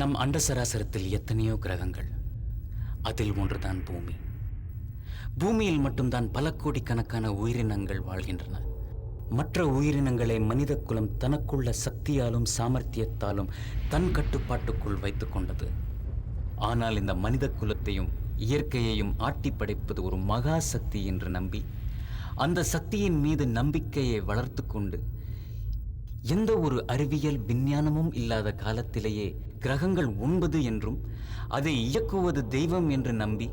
நம் அண்ட சராசரத்தில் எத்தனையோ கிரகங்கள். அதில் ஒன்றுதான் பூமி. பூமியில் மட்டும்தான் பல கோடிக்கணக்கான உயிரினங்கள் வாழ்கின்றன. மற்ற உயிரினங்களை மனித குலம் தனக்குள்ள சக்தியாலும் சாமர்த்தியத்தாலும் தன் கட்டுப்பாட்டுக்குள் வைத்துக் கொண்டது. ஆனால் இந்த மனித குலத்தையும் இயற்கையையும் ஆட்டி படைப்பது ஒரு மகா சக்தி என்று நம்பி அந்த சக்தியின் மீது நம்பிக்கையை வளர்த்து கொண்டு எந்த ஒரு அறிவியல் விஞ்ஞானமும் இல்லாத காலத்திலேயே கிரகங்கள் 9 என்றும் அதை இயக்குவது தெய்வம் என்று நம்பி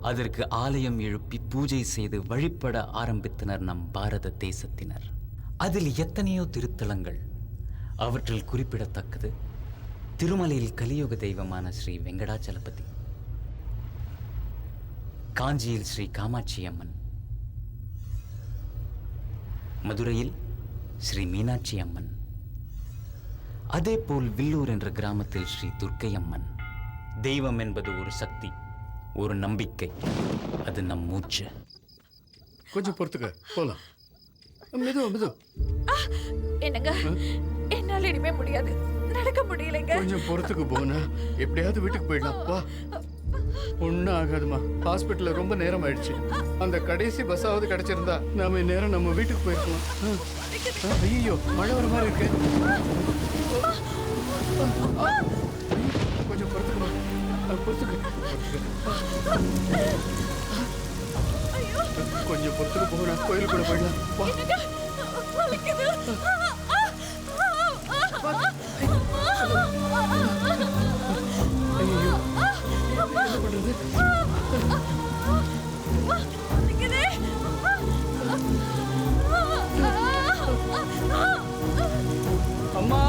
அதற்கு ஆலயம் எழுப்பி பூஜை செய்து வழிபட ஆரம்பித்தனர் நம் பாரத தேசத்தினர். அதில் எத்தனையோ திருத்தலங்கள். அவற்றில் குறிப்பிடத்தக்கது திருமலையில் கலியுக தெய்வமான ஸ்ரீ வெங்கடாச்சலபதி, காஞ்சியில் ஸ்ரீ காமாட்சி அம்மன், மதுரையில் ஸ்ரீ மீனாட்சி அம்மன், அதேபோல் வில்லூர் என்ற கிராமத்தில் ஸ்ரீ துர்க்கை அம்மன். தெய்வம் என்பது ஒரு சக்தி, ஒரு நம்பிக்கை. அது நம் மூச்சு. கொஞ்சம் பொறுத்துக்க, போலாம். மெது என்னங்க, என்னால இனிமே முடியாது, நடக்க முடியலைங்க. கொஞ்சம் பொறுத்துக்கு போனா எப்படியாவது வீட்டுக்கு போயிடலாம். வா, ஒன்னும் ஆகாதுமா. ஹாஸ்பிட்டல்ல ரொம்ப நேரம் ஆயிடுச்சு. அந்த கடைசி பஸ்ஸாவது கிடைச்சிருந்தா நாம நேரம் நம்ம வீட்டுக்கு போயிருக்கலாம். ஐயோ, மழை வர மாதிரி இருக்கு. கொஞ்சம் பொறுத்துக்குமா, கொஞ்சம் பொறுத்துக்கு போனா கோயிலுக்குள்ள போயிடலாம். வா. ஐயோ, என்ன பண்றது? அம்மா,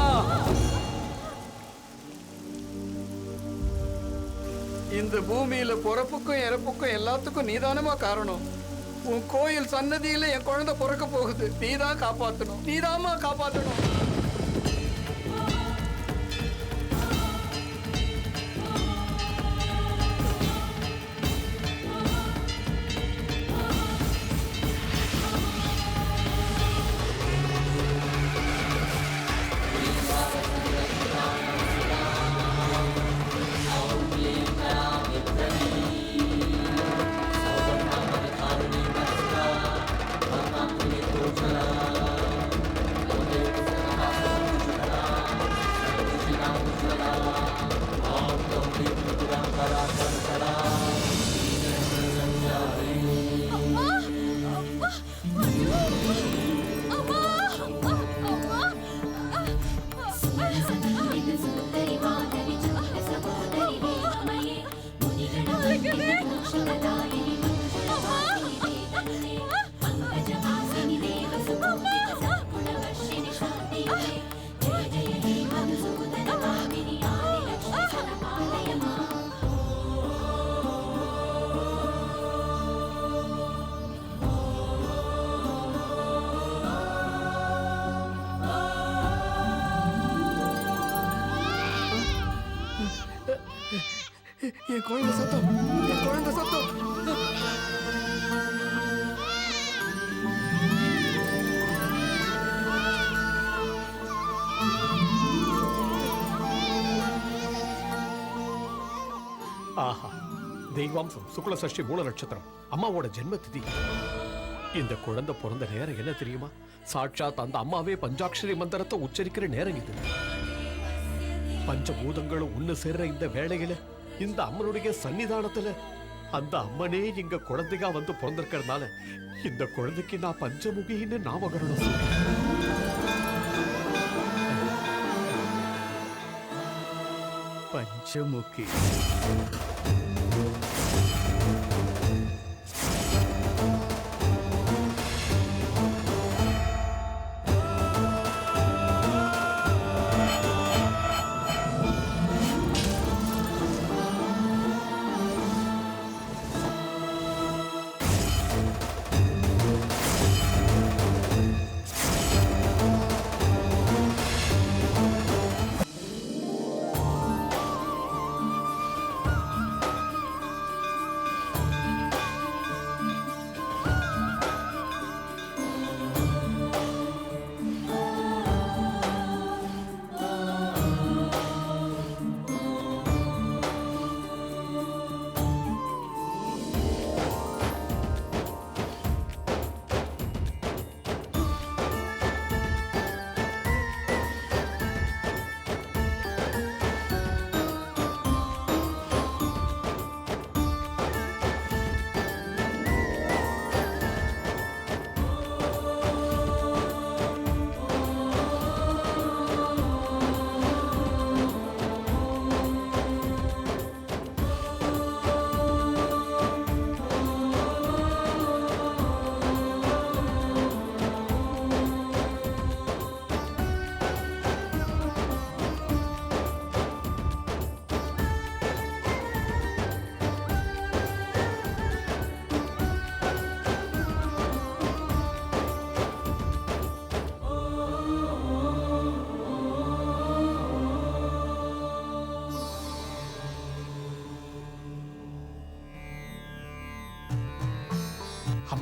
இந்த பூமியில பிறப்புக்கும் இறப்புக்கும் எல்லாத்துக்கும் நீதானமா காரணம். உன் கோயில் சன்னதியில என் குழந்தை பிறக்க போகுது. நீதான் காப்பாத்தணும், நீதாமா காப்பாத்தணும். என் குழந்தை சத்தம், என் குழந்தை சத்தம். ஆஹா, தெய்வாம்சம் சுக்ல சஷ்டி மூல நட்சத்திரம், அம்மாவோட ஜென்ம திதி. இந்த குழந்தை பிறந்த நேரம் என்ன தெரியுமா? சாட்சாத் அந்த அம்மாவே பஞ்சாட்சரி மந்திரத்தை உச்சரிக்கிற நேரம் இது. பஞ்சபூதங்களும் ஒண்ணு சேர்ற இந்த வேளையில இந்த அம்மனுடைய சன்னிதானத்துல அந்த அம்மனே இங்க குழந்தையா வந்து பிறந்திருக்கிறதுனால இந்த குழந்தைக்கு நான் பஞ்சமுகின்னு நாமகரணம். பஞ்சமுகி.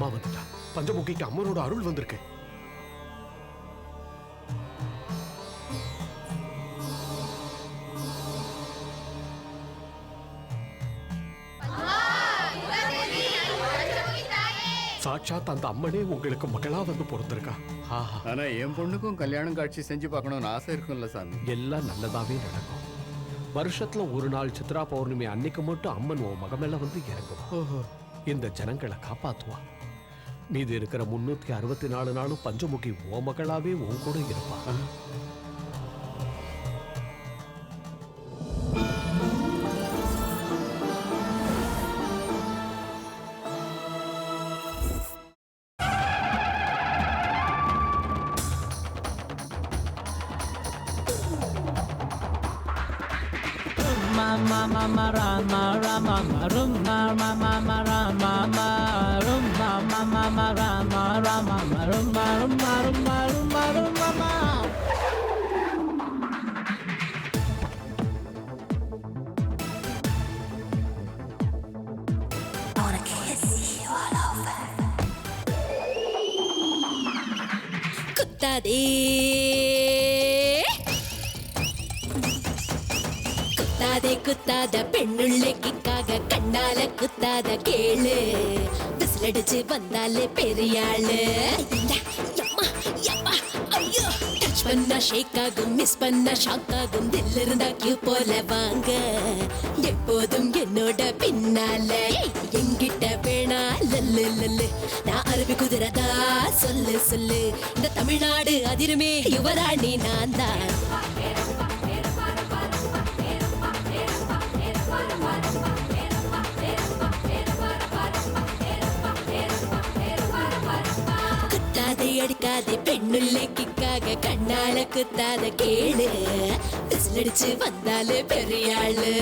அம்மா வந்துட்டா. பஞ்சமுகிக்கு அம்மனோட அருள் வந்திருக்கு. சாட்சாத் அந்த அம்மனே உங்களுக்கு மகளா வந்து பிறந்திருக்கா. ஆனா என் பொண்ணுக்கும் கல்யாணம் காட்சி செஞ்சு பார்க்கணும்னு ஆசை இருக்கும்ல சாமி. எல்லாம் நல்லதாவே நடக்கும். வருஷத்துல ஒரு நாள் சித்ரா பௌர்ணமி அன்னைக்கு மட்டும் அம்மன் உன் மகமேல வந்து இறங்குவா. இந்த ஜனங்களை காப்பாத்துவா. மீதி இருக்கிற 364 நாளும் பஞ்சமுகி ஓ மகளாவே உன் கூட இருப்பா. குத்தாதே குத்தாதே குத்தாத பெண்ணுள்ளைக்காக கண்ணால குத்தாத கேளு. விசிலடிச்சு வந்தாலே பெரியாளு. டச் பண்ணா ஷேக் ஆகும், மிஸ் பண்ணா ஷாக் ஆகும். தில் இருந்தா கியூ போல வாங்க எப்போதும் என்னோட பின்னால. எங்கிட்ட வேணா லல்லு லல்லு, நான் அரபி குதிரதா சொல்லு சொல்லு. இந்த தமிழ்நாடு அதிருமே யுவராணி நான் தான். குத்தாதே அடிக்காதே பெண்ணுள்ளைக்காக கண்ணால குத்தாத கேளு. விசிலடிச்சு வந்தாலே பெரியாளு.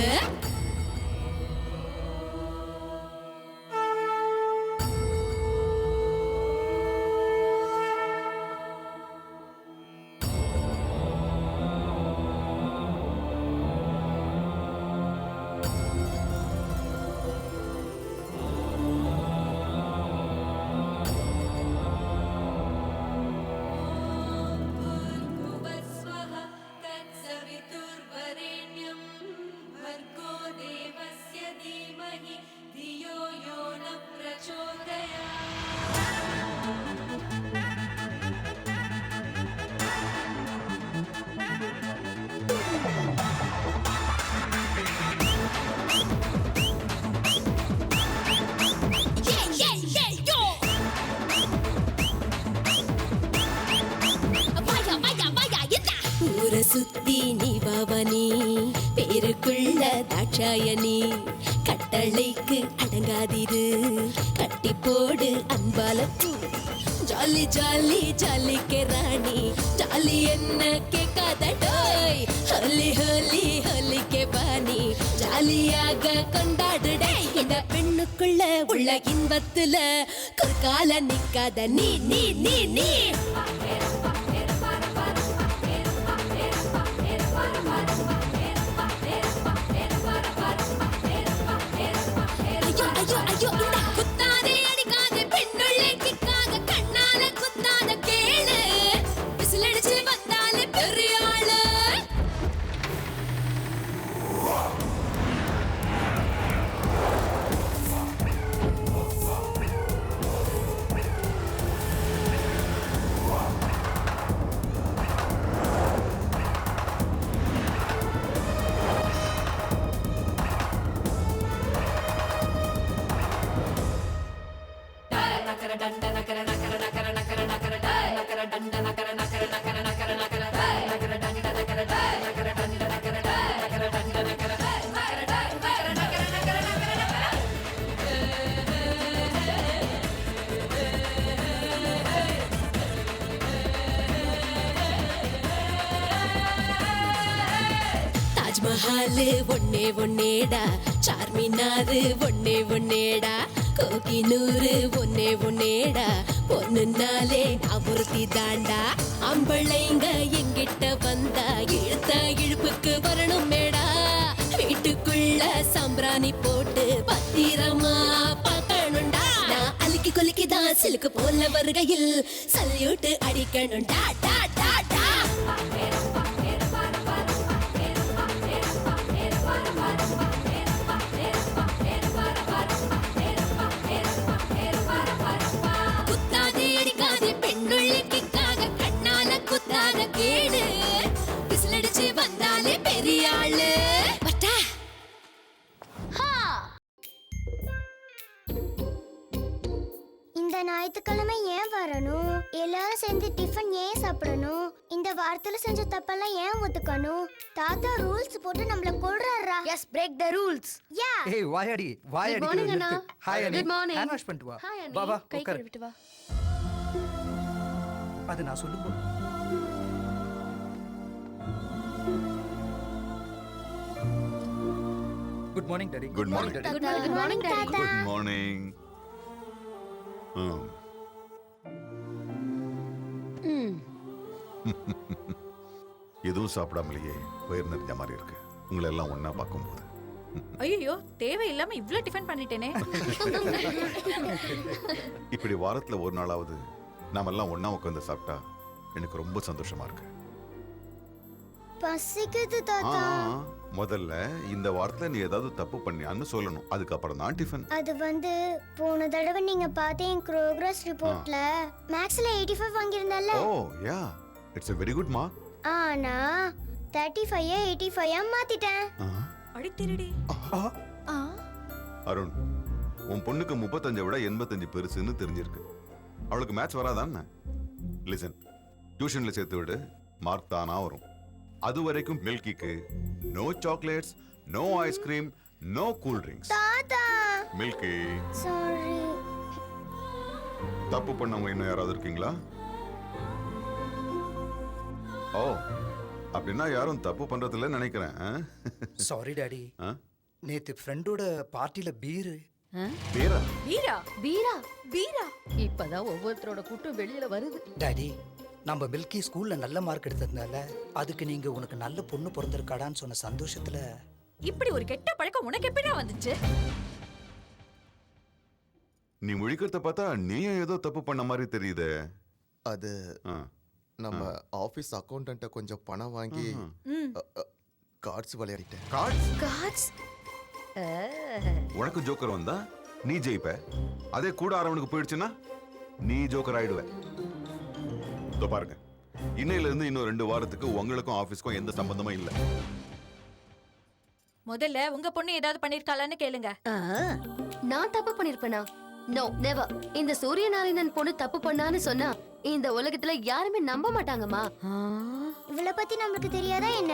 ஊரை சுத்தி நீ பவனி பேருக்குள்ள தாட்சாயணி. கட்டளைக்கு அடங்காதிரு, கட்டி போடு அன்பால பூ. ஜாலி ஜாலி ஜாலிக்கு ராணி, ஜாலி என்ன கேட்காதடோய். ஹோலி ஹோலி ஹோலிக்கு பாணி, ஜாலியாக கொண்டாடுடே. இந்த பெண்ணுக்குள்ள உள்ள இன்பத்துல குறுக்கால நிக்காத நீ நீ நீ நீ. குத்தாதே அடிக்காதே பெண்ணுள்ளைக்காக கண்ணால குத்தாத கேளு. விசிலடிச்சு வந்தாலே பெரியாளு. தாஜ்மஹால் ஒன்னே ஒன்னேடா, சார்மினாரு ஒன்னே ஒன்னேடா, கோகினூரு ஒன்னே ஒன்னேடா. பொண்ணுனாலே நான் ஒருத்தி தாண்டா. ஆம்பளைங்க எங்கிட்ட வந்தா இழுத்த இழுப்புக்கு வரணும் மேடா. வீட்டுக்குள்ள சாம்பிராணி போட்டு பத்திரமா பார்க்கணும்டா. நான் அழுக்கி சிக்கி குலுக்கிதான் சிலுக்கு போல வருகையில் சல்யூட் அடிக்கணும் டா டா டா டா குத்தாதே அடிக்காதே பெண்ணுள்ளிக்காக கண்ணால குத்தாத கேடு விசிலடிச்சு வந்தாலே பெரிய ஆளு பட்டா இந்த ஞாயிற்றுக்கிழமை ஏன் வரணும்? எல்லாரும் சேர்ந்து டிஃபன் ஏன் சாப்பிடணும்? இந்த வாரத்துல செஞ்ச தப்பெல்லாம் ஏன் ஒத்துக்கணும்? தாத்தா ரூல்ஸ் போட்டு நம்மள கொல்றாரா? Yes break the rules. Yeah. ஏய் வாயாடி வாயாடி morning, அண்ணா. ஹாய் அண்ணி Good morning. ஹேண்ட் வாஷ் பண்ணிட்டு வா ஹாய் வா வா கை உட்கார் கழுவிட்டு வா. அது நான் சொல்லும்போது good morning daddy good morning Good morning, good morning, Daddy. தாத்தா. குட் மார்னிங் எதுவும் சாப்பிடாமலேயே வயிறு நிறைஞ்ச மாதிரி இருக்கு உங்களை எல்லாம் ஒண்ணா பார்க்கும்போது ஐயோ தேவையில்லாம இவ்ளோ டிஃபன் பண்ணிட்டேனே. இப்படி வாரத்துல ஒரு நாளாவது நாம எல்லாம் ஒண்ணா உட்காந்து சாப்பிட்டா எனக்கு ரொம்ப சந்தோஷமா இருக்கு பசிக்குது ஆ, தாத்தா. முதல்ல இந்த வாரத்துல நீ ஏதாவது தப்பு பண்ணியான்னு சொல்லணும் அதுக்கப்புறம் தான் டிஃபன் அது வந்து போன தடவை நீங்க பார்த்த என் ப்ரோக்ரஸ் ரிப்போர்ட்ல மேக்ஸ்ல 85 வாங்கியிருந்தல்ல. Oh yeah it's a very good mark ஆனா 35 85 மாத்திட்டேன். அடி திருடி. ஆ அருண் உன் பொண்ணுக்கு 35 விட 85 பெருசுன்னு தெரிஞ்சிருக்கு அவளுக்கு மேட்ச் வராதான்னு லிசன் டியூஷன்ல சேர்த்து விடு மார்க் தானா வரும் அது வரைக்கும் மில்கிக்கு no chocolates no ice cream no cool drinks தாத்தா. Milky sorry. தப்பு பண்ணவங்க இன்னும் யாராவது இருக்கீங்களா ஓ அப்படின்னா யாரும் தப்பு பண்றதில்ல நினைக்கிறேன் சாரி டாடி நேத்து ஃப்ரெண்டோட பார்ட்டில பீர் பேரா வீரா வீரா வீரா. இப்பதான் ஒவ்வொருத்தரோட கூட்டம் வெளியில வருது. டாடி நம்ம மில்கி ஸ்கூல்ல நல்ல மார்க் எடுத்ததுனால அதுக்கு நீங்க உனக்கு நல்ல பொண்ணு பிறந்திருக்காடான்னு சொன்ன சந்தோஷத்துல இப்படி ஒரு கெட்ட பழக்கம் உனக்கு எப்படிடா வந்துச்சு? நீ முழிக்கிறத பார்த்தா நீயும் ஏதோ தப்பு பண்ண மாதிரி தெரியுதே அது நம்ம ஆபீஸ் அக்கௌண்டன்ட்ட கொஞ்சம் பணம் வாங்கி கார்ட்ஸ் விளையாடிட்டேன். கார்ட்ஸ் காட்ஸ் உனக்கு ஜோக்கர் வந்தா நீ ஜெயிப்ப அதே கூட ஆரவனுக்கு போயிடுச்சுன்னா நீ ஜோக்கர் ஆயிடுவ இதோ பாருங்க இன்னையில இருந்து இன்னும் 2 வாரத்துக்கு உங்களுக்கும் ஆபீஸ்க்கும் எந்த சம்பந்தமும் இல்ல முதல்ல உங்க பொண்ணு ஏதாவது பண்ணிருக்காளான்னு கேளுங்க. நான் தப்பு பண்ணிருப்பேனா? No never. இந்த சூரியநாராயணன் பொண்ணு தப்பு பண்ணான்னு சொன்னா இந்த உலகத்துல யாருமே நம்ப மாட்டாங்கம்மா. இவளை பத்தி நமக்கு தெரியாதா என்ன?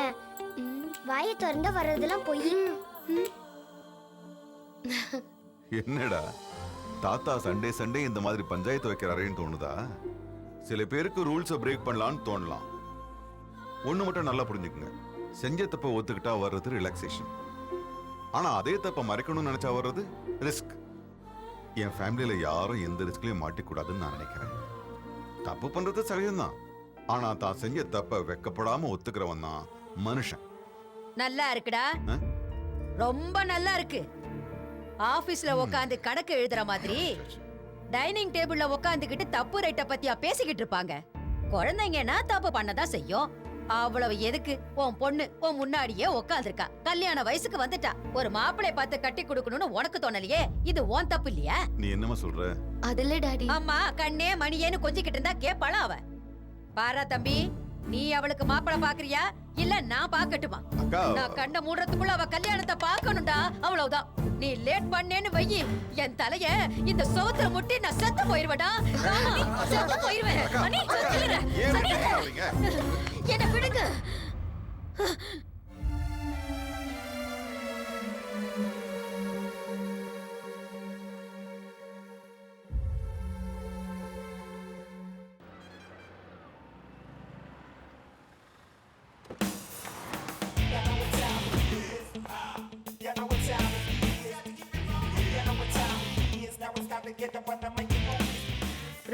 வாயை திறந்து வர்றதெல்லாம் பொய். என்னடா தாத்தா சண்டே சண்டே இந்த மாதிரி பஞ்சாயத்து வைக்கிறாரேன்னு தோணுதா சில பேருக்கு ரூல்ஸை பிரேக் பண்ணலான்னு தோணலாம் ஒண்ணு மட்டும் நல்லா புரிஞ்சுக்குங்க செஞ்ச தப்ப ஒத்துக்கிட்டா வர்றது ரிலாக்ஸேஷன் ஆனா அதே தப்ப மறைக்கணும்னு நினைச்சா வர்றது ரிஸ்க் என் ஃபேமிலியில யாரும் எந்த ரிஸ்க்லயும் மாட்டிக்கூடாதுன்னு நான் நினைக்கிறேன் தப்பு பண்றது சகஜம்தான் ஆனா தான் செஞ்ச தப்ப வெக்கப்படாம ஒத்துக்கிறவன் தான் மனுஷன் நல்லா இருக்குடா ஆ? ரொம்ப நல்லா இருக்கு ஆபீஸ்ல உட்காந்து கணக்கு எழுதுற மாதிரி டைனிங் டேபிள்ல உட்காந்துக்கிட்டு தப்பு ரைட்ட பத்தியா பேசிக்கிட்டு இருப்பாங்க குழந்தைங்கன்னா தப்பு பண்ணதான் செய்யும் அவ்வளவு எதுக்கு உன் பொண்ணு உன் முன்னாடியே உட்காந்துருக்கா கல்யாண வயசுக்கு வந்துட்டா ஒரு மாப்பிளை பார்த்து கட்டி கொடுக்கணும்னு உனக்கு தோணலையே இது உன் தப்பு இல்லையா நீ என்னமா சொல்ற அதுல டாடி அம்மா கண்ணே மணியேன்னு கொஞ்சிக்கிட்டு இருந்தா கேப்பாளா அவ பாரா தம்பி நீ அவளுக்கு மாப்பிளை பாக்குறியா இல்ல நான் பாக்கட்டுமா அக்கா நான் கண்ண மூடுறதுக்குள்ள அவ கல்யாணத்தை பார்க்கணும்டா அவ்வளவுதான் நீ லேட் பண்ணேன்னு வையி என் தலைய இந்த சோத்துல முட்டி நான் செத்து போயிருவேடா செத்து போயிருவேன் அண்ணி, சொல்லிடுறேன். ஏன் அண்ணி, இப்படி பண்றீங்க? என்னை விடுங்க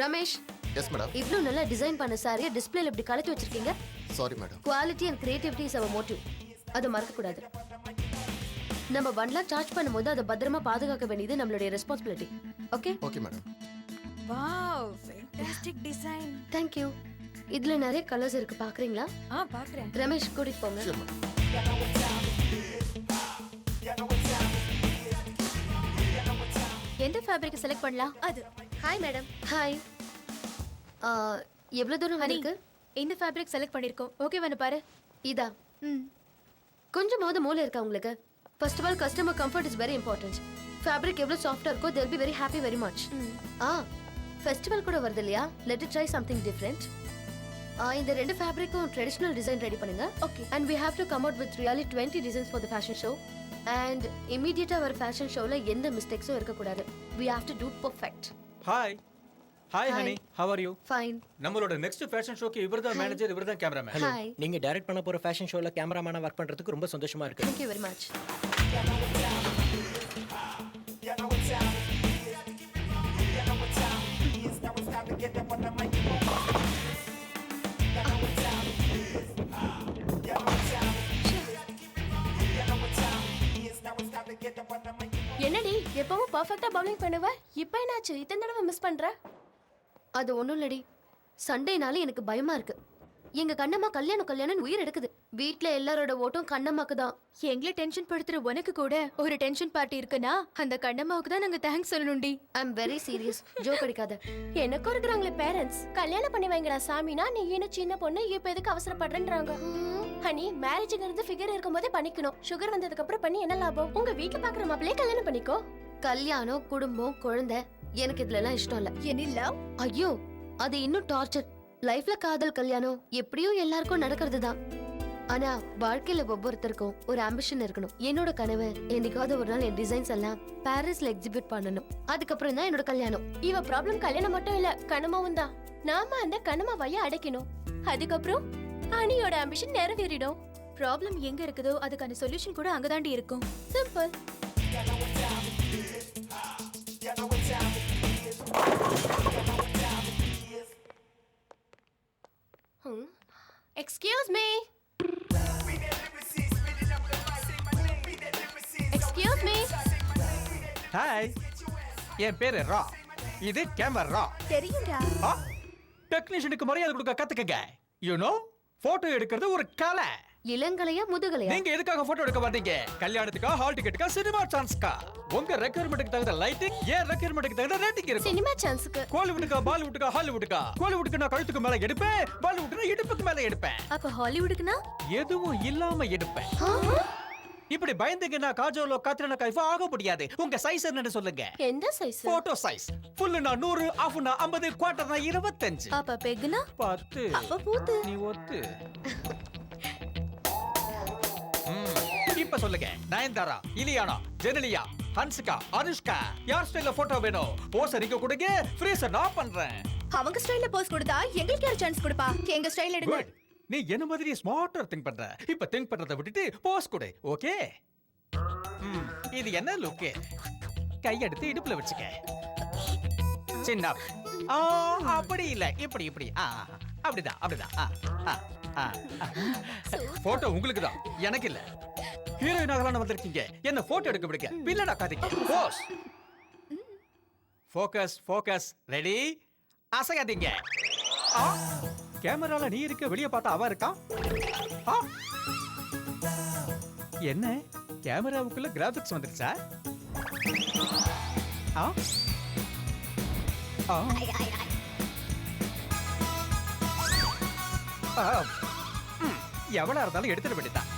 ரமேஷ் எஸ் மேடம். இவ்ளோ நல்லா டிசைன் பண்ண சாரியை டிஸ்ப்ளேல இப்படி கலட்டி வச்சிருக்கீங்க. Sorry madam. Quality and creativity is our motive. அதை மறக்க கூடாது. நம்ம 1 lakh சார்ஜ் பண்ணும்போது அதை பத்திரமா பாதுகாக்க வேண்டியது நம்மளுடைய responsibility. Okay okay madam. Wow fantastic design. Thank you. இதுல நிறைய கலர்ஸ் இருக்கு, பாக்குறீங்களா? பார்க்கறேன். ரமேஷ் கூட்டிட்டு போங்க. எந்த ஃபேப்ரிக் செலக்ட் பண்ணலாம்? அது ஹாய் மேடம். ஹாய். எவ்வளவு தூரம் இருக்கு? இந்த ஃபேப்ரிக் செலக்ட் பண்ணிருக்கோம். ஓகேவானு பாரு. இதா. கொஞ்சமாவது மூளை இருக்கா உங்களுக்கு? First of all customer comfort is very important. Fabric எவ்வளவு சாஃப்ட்டா இருக்கோ they'll be very happy very much. Festival கூட வருது இல்லையா? let it try something different. இந்த ரெண்டு ஃபேப்ரிக்கும் ட்ரெடிஷனல் டிசைன் ரெடி பண்ணுங்க. Okay. And we have to come out with really 20 designs for the fashion show. And immediately our fashion showல எந்த மிஸ்டேக்ஸும் இருக்க கூடாது. We have to do perfect. Hi hi Hi. Honey how are you? Fine. நம்மளோட next fashion ஷோக்கு இவர்தான் manager, இவர்தான் cameraman. Hi. நீங்க direct பண்ண போற ஃபேஷன் ஷோல கேமராமேனா வர்க் பண்றதுக்கு ரொம்ப சந்தோஷமா இருக்கு. Thank you very much. என்னடி எப்பவும் பெர்ஃபெக்ட்டா பவுலிங் பண்ணுவ, இப்போ என்னாச்சு இத்தனை தடவை மிஸ் பண்ற? அது ஒண்ணும் இல்லடி, சண்டேனால எனக்கு பயமா இருக்கு. எங்க கண்ணம்மா கல்யாணம் உயிர் எடுக்குது. வீட்ல எல்லாரோட ஓட்டும் கண்ணம்மாக்கு தான். எங்களை டென்ஷன் படுத்துற உனக்கு கூட ஒரு டென்ஷன் பார்ட்டி இருக்குன்னா அந்த கண்ணம்மாவுக்கு தான் நாங்க தேங்க்ஸ் சொல்லணும்டி. I am very serious. Joke அடிக்காத. எனக்கும் இருக்கிறாங்களே பேரண்ட்ஸ், கல்யாணம் பண்ணி வைங்கடா சாமினா நீ இன்னும் சின்ன பொண்ணு இப்ப எதுக்கு அவசரப்படுறேன்றாங்க. ஹனி மேரேஜ்ங்கிறது ஃபிகர் இருக்கும்போதே பண்ணிக்கணும். சுகர் வந்ததுக்கு அப்புறம் பண்ணி என்ன லாபம்? உங்க வீட்டுல பாக்குற மாப்பிளையே கல்யாணம் பண்ணிக்கோ. கல்யாணம், குடும்பம், குழந்தை எனக்கு இதுல எல்லாம் இஷ்டம் இல்ல. என்ன? ஐயோ, அது இன்னும் டார்ச்சர். லைஃப்ல காதல் கல்யாணம் எப்படியும் எல்லாருக்கும் நடக்கிறது தான். ஆனா வாழ்க்கையில ஒவ்வொருத்தருக்கும் ஒரு ஆம்பிஷன் இருக்கணும். என்னோட கனவு என்னைக்காவது ஒரு நாள் என் டிசைன்ஸ் எல்லாம் பாரிஸ்ல எக்ஸிபிட் பண்ணணும். அதுக்கப்புறம் தான் என்னோட கல்யாணம். இவ ப்ராப்ளம் கல்யாணம் மட்டும் இல்ல, கனமாவும் தான். நாம அந்த கனமாவைய அடைக்கணும். அதுக்கப்புறம் அனியோட ஆம்பிஷன் நிறைவேறிடும். ப்ராப்ளம் எங்க இருக்குதோ அதுக்கான சொல்யூஷன் கூட அங்கதாண்டி இருக்கும். Simple. Excuse me. Excuse me. Hi, என் பேரு ரா, இது கேமரா. தெரியும்டா. டெக்னீஷியனுக்கு மரியாதை கொடுக்க கத்துக்கங்க. யூ நோ, போட்டோ எடுக்கிறது ஒரு கலை. இளங்கலையா முதுகலையா? நீங்க எதுக்காக போட்டோ எடுக்க மாட்டீங்க? கல்யாணத்துக்கா, ஹால் டிக்கெட்டுக்கா, சினிமா சான்ஸ்க்கா? உங்க ரெக்யர்மெண்ட்டுக்கு தகுந்த லைட்டிங், ஏன் ரெக்யர்மெண்ட்டுக்கு தகுந்த ரேட்டிங் இருக்கு. சினிமா சான்ஸ்க்கு கோலிவுட்டுக்கா, பாலிவுட்டுக்கா, ஹாலிவுட்டுக்கா? கோலிவுட்டுக்கு நான் கழுத்துக்கு மேல எடுப்பேன், பாலிவுட்னா இடுப்புக்கு மேல எடுப்பேன். அப்ப ஹாலிவுட்க்குனா எதுவும் இல்லாம எடுப்பேன். இப்படி பயந்துங்கன்னா காஜோலோ காத்ரினா கைஃபா ஆக முடியாது. உங்க சைஸ் என்னன்னு சொல்லுங்க. எந்த சைஸ்? Photo size. ஃபுல்லுனா 100, ஆஃப்னா 50, குவார்ட்டர்னா 25. அப்ப பெக்னா 10. அப்ப பூத்து. நீ ஒத்து. இப்ப சொல்லுங்க. நயன்தாரா, இலியானா, ஜெனிலியா, ஹன்சிகா, அனுஷ்கா, யார் ஸ்டைல்ல போட்டோ வேணும்? போஸ் நீங்க கொடுங்க, ஃப்ரீசர் நான் பண்றேன். அவங்க ஸ்டைல்ல போஸ் கொடுத்தா எங்களுக்கு யார் சான்ஸ் கொடுப்பா? எங்க ஸ்டைல் எடுங்க. Good. நீ என்ன மாதிரி ஸ்மார்ட்டா திங்க் பண்ற. இப்ப திங்க் பண்றத விட்டுட்டு போஸ் கொடு. ஓகே? இது என்ன லுக்? கை எடுத்து இடுப்புல வச்சுக்க. சின்ன. அப்படி இல்ல, இப்படி இப்படி. அப்படிதான் அப்படிதான். போட்டோ உங்களுக்கு தான், எனக்கு இல்ல. ஹீரோயின் ஆகலாம்னு வந்திருக்கீங்க, என்ன போட்டோ எடுக்க விடுங்க. பில்லடா காதிங்க. போஸ். Focus focus. ரெடி? அசையாதீங்க. கேமரால நீ இருக்க, வெளிய பார்த்தா அவ இருக்கா. என்ன கேமராவுக்குள்ள கிராபிக்ஸ் வந்துருச்சா? எவ்வளவு இருந்தாலும் எடுத்துட வேண்டியதான்.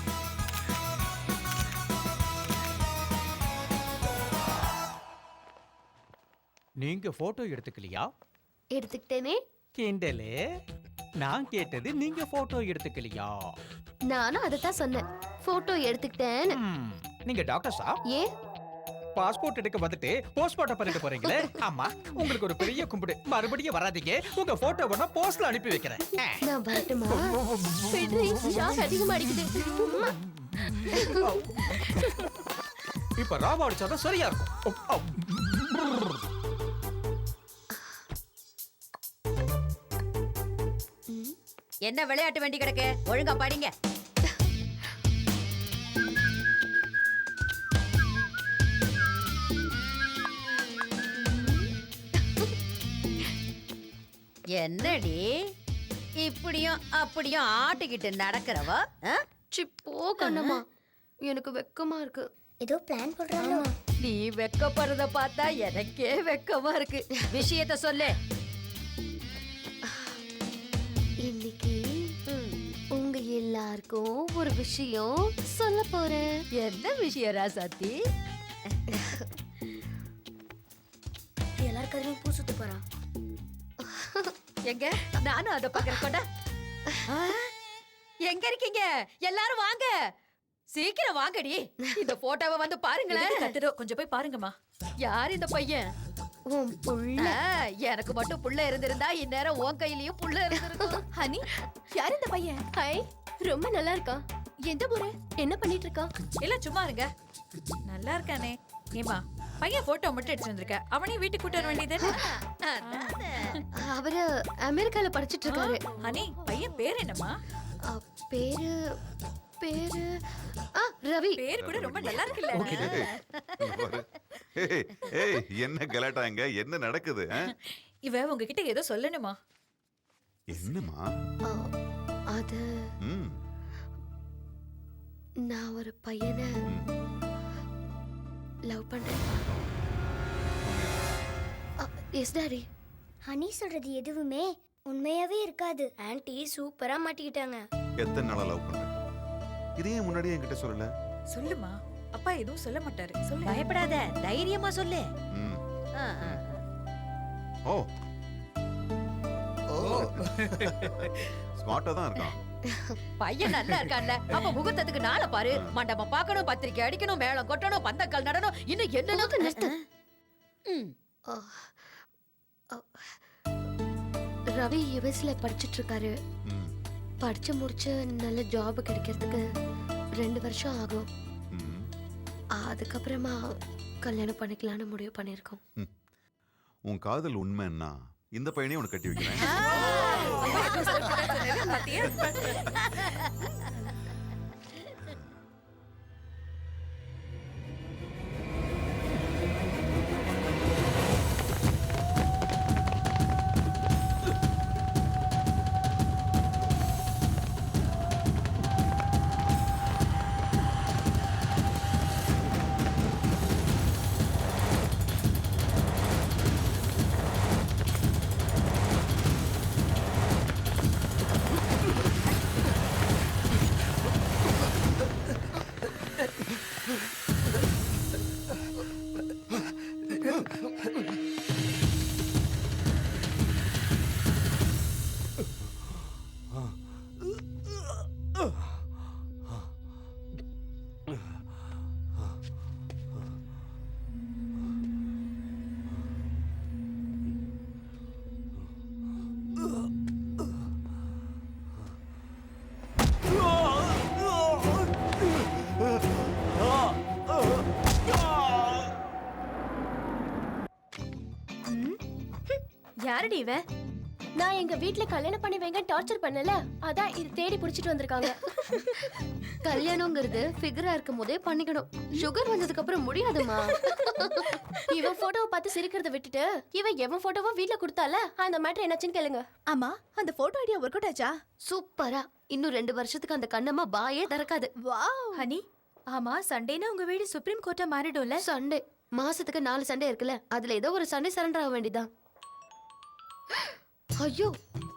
நீங்க போட்டோ எடுத்துக்கலையா? எடுத்துக்கிட்டேனே. கிண்டலு. நான் கேட்டது நீங்க போட்டோ எடுத்துக்கலையா? நானும் அதத்தான் சொன்னேன், போட்டோ எடுத்துக்கிட்டேன்னு. நீங்க டாக்டர்ஸா? ஏன்? பாஸ்போர்ட் எடுக்க வந்துட்டு போஸ்ட்மார்ட்டம் பண்ணிட்டு போறீங்களே. ஆமா, உங்களுக்கு ஒரு பெரிய கும்பிடு. மறுபடியும் வராதீங்க. உங்க போட்டோ வேணா போஸ்ட்ல அனுப்பி வைக்கிறேன். நான் வரட்டுமா? பெட்ரி ஷாக் அதிகமா அடிக்குது. இப்ப ராவா அடிச்சாதான் சரியா இருக்கும். என்ன விளையாட்டு வேண்டி கிடக்கு? ஒழுங்கா படிங்க. என்னடி இப்படியும் அப்படியும் ஆட்டிக்கிட்டு நடக்கிறவ ஆ? சி போ கண்ணம்மா எனக்கு வெக்கமா இருக்கு. ஏதோ பிளான் போடுறாங்க. நீ வெக்கப்படுறத பார்த்தா எனக்கே வெக்கமா இருக்கு. விஷயத்த சொல்லு. இன்னைக்கு உங்க எல்லாருக்கும் ஒரு விஷயம் சொல்ல போறேன். என்ன விஷயம் ராசாத்தி? எல்லாரும் கதையும் பூ சுத்த போறா. எங்க நானும் அத பாக்குறேன். கொண்டா. எங்க இருக்கீங்க? எல்லாரும் வாங்க, சீக்கிரம் வாங்கடி. இந்த போட்டோவை வந்து பாருங்களேன். கத்துறோம், கொஞ்சம் போய் பாருங்கம்மா. யார் இந்த பையன்? உன் புள்ள. எனக்கு மட்டும் புள்ள இருந்திருந்தா இந்நேரம் உன் கையிலயும் புள்ள இருந்திருக்கும். ஹனி, யார் இந்த பையன்? ஹாய், ரொம்ப நல்லா இருக்கா. எந்த ஊரு? என்ன பண்ணிட்டு இருக்கா? எல்லாம் சும்மா இருங்க. நல்லா இருக்கானே. ஏமா பையன் போட்டோ மட்டும் எடுத்து வந்திருக்க, அவனையும் வீட்டுக்கு கூட்ட வேண்டியது. அவரு அமெரிக்கால படிச்சிட்டு இருக்காரு. ஹனி, பையன் பேர் என்னம்மா? பேரு பேரு ரவி. பேர் கூட ரொம்ப நல்லா இருக்குல்ல. ஏய் என்ன கலாட்டாங்க, என்ன நடக்குது? இவ உங்ககிட்ட ஏதோ சொல்லணுமா? என்னம்மா? அது நான் ஒரு பையனை லவ் பண்றேன். Yes daddy. ஹனி சொல்றது எதுவுமே உண்மையாவே இருக்காது. ஆன்ட்டி சூப்பரா மாட்டிக்கிட்டாங்க. எத்தனை நாளா லவ் பண்ற? இதையே முன்னாடியே என்கிட்ட சொல்லல. சொல்லுமா, அப்பா எதுவும் சொல்ல மாட்டாரு. சொல்லு. பயப்படாத, தைரியமா சொல்லு. ஓ ஸ்மார்ட்டா தான் இருக்கான் பையன். நல்லா இருக்கான்ல? அப்ப முகூர்த்தத்துக்கு நாளை பாரு. மண்டபம் பார்க்கணும், பத்திரிக்கை அடிக்கணும், மேளம் கொட்டணும், பந்தக்கால் நடணும், இன்னும் என்னென்ன நிறுத்து. ரவி யுஎஸ்ல படிச்சிட்டு இருக்காரு. படிச்சு முடிச்சு நல்ல ஜாப் கிடைக்கிறதுக்கு 2 வருஷம் ஆகும். அதுக்கப்புறமா கல்யாணம் பண்ணிக்கலாம்னு முடிவு பண்ணிருக்கோம். உன் காதல் உண்மைன்னா இந்த பையனையும் உனக்கு கட்டி வைக்கிறேன். யாரடி இவ? நான் எங்க வீட்ல கல்யாணம் பண்ணி வைங்க டார்ச்சர் பண்ணல, அதான் இது தேடி புடிச்சிட்டு வந்திருக்காங்க. கல்யாணம்ங்கிறது ஃபிகரா இருக்கும் போதே பண்ணிக்கணும். சுகர் வந்ததுக்கு அப்புறம் முடியாதுமா. இவன் போட்டோவை பார்த்து சிரிக்கிறத விட்டுட்டு இவன் எவன் போட்டோவோ வீட்ல கொடுத்தால அந்த மேட்டர் என்னாச்சுன்னு கேளுங்க. ஆமா, அந்த போட்டோ ஐடியா ஒர்க் அவுட் ஆச்சா? சூப்பரா. இன்னும் 2 வருஷத்துக்கு அந்த கண்ணம்மா பாயே திறக்காது. வாவ். ஹனி, ஆமா சண்டேனா உங்க வீடு சுப்ரீம் கோர்ட்டா மாறிடும்ல? சண்டே மாசத்துக்கு 4 சண்டே இருக்குல்ல, அதுல ஏதோ ஒரு சண்டே சரண்டர் ஆக வேண்டியதான். ஐயோ,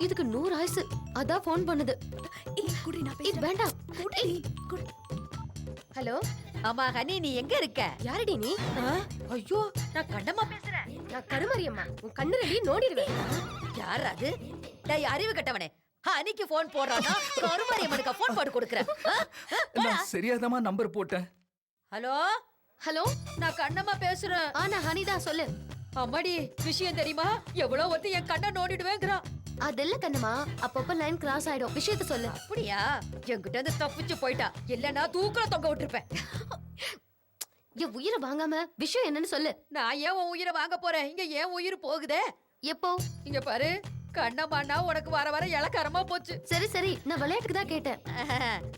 இதுக்கு 100 ஆயுசு. அதான் ஃபோன் பண்ணுது. வேண்டாம். ஹலோ. ஆமா ஹனி, நீ எங்க இருக்க? யாரடி நீ? ஐயோ, நான் கண்ணம்மா பேசுறேன். நான் கருமரியம்மா. உன் கண்ணு ரெடி நோடிடுவேன். யார் அது? டேய் அறிவு கட்டவனே, ஹனிக்கு ஃபோன் போடுறானா? கருமாரியம்மனுக்கு ஃபோன் போட்டு கொடுக்குறேன். நான் சரியாதமா நம்பர் போட்டேன். ஹலோ ஹலோ, நான் கண்ணம்மா பேசுறேன். நான் ஹனிதான், சொல்லு. அம்மாடி, விஷயம் தெரியுமா? எவ்வளவு ஒருத்தி என் கண்ணை நோண்டிடுவேங்கிறான். அதெல்லாம் கண்ணம்மா, அப்பப்ப லைன் கிராஸ் ஆயிடும். விஷயத்த சொல்லு. அப்படியா? என்கிட்ட இருந்து தப்பிச்சு போயிட்டா, இல்லன்னா தூக்குல தொங்க விட்டுருப்பேன். என் உயிரை வாங்காம விஷயம் என்னன்னு சொல்லு. நான் ஏன் உன் உயிரை வாங்க போறேன்? இங்க ஏன் உயிர் போகுதே? எப்போ? இங்க பாரு, கண்ணம்மாண்ணா உனக்கு வர வர இலக்காரமா போச்சு. சரி சரி, நான் விளையாட்டுக்கு தான் கேட்டேன்.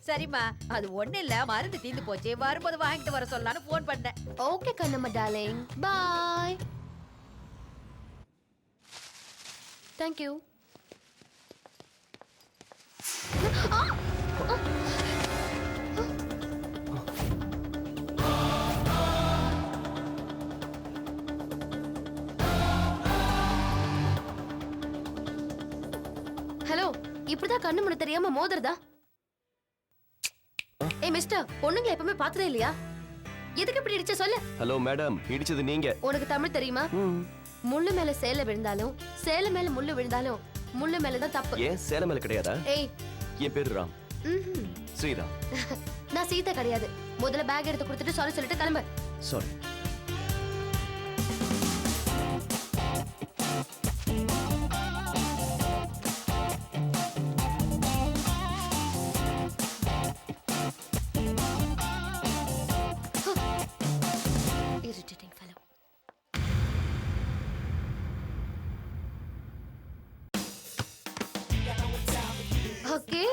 சரிம்மா, அது ஒண்ணு இல்ல, மருந்து தீந்து போச்சு, வரும்போது வாங்கிட்டு வர சொல்லலான்னு போன் பண்ணேன். Okay Kannamma darling, bye. Thank you. இப்படிதான் கண்ணு முன்ன தெரியாம மோதுறதா? ஏய் மிஸ்டர், பொண்ணுங்களை எப்பவுமே பார்த்ததே இல்லையா? எதுக்கு இப்படி இடிச்ச சொல்லு? ஹலோ மேடம், இடிச்சது நீங்க. உனக்கு தமிழ் தெரியுமா? முள்ளு மேல சேலை விழுந்தாலும் சேலை மேல முள்ளு விழுந்தாலும் முள்ளு மேலதான் தப்பு. ஏன் சேலை மேல கிடையாதா? ஏய், என் பேரு ராம். ஸ்ரீராம். நான் சீதா கிடையாது. முதல்ல பேக் எடுத்து கொடுத்துட்டு சாரி சொல்லிட்டு கிளம்பு. Sorry. Irritating fellow. Okay.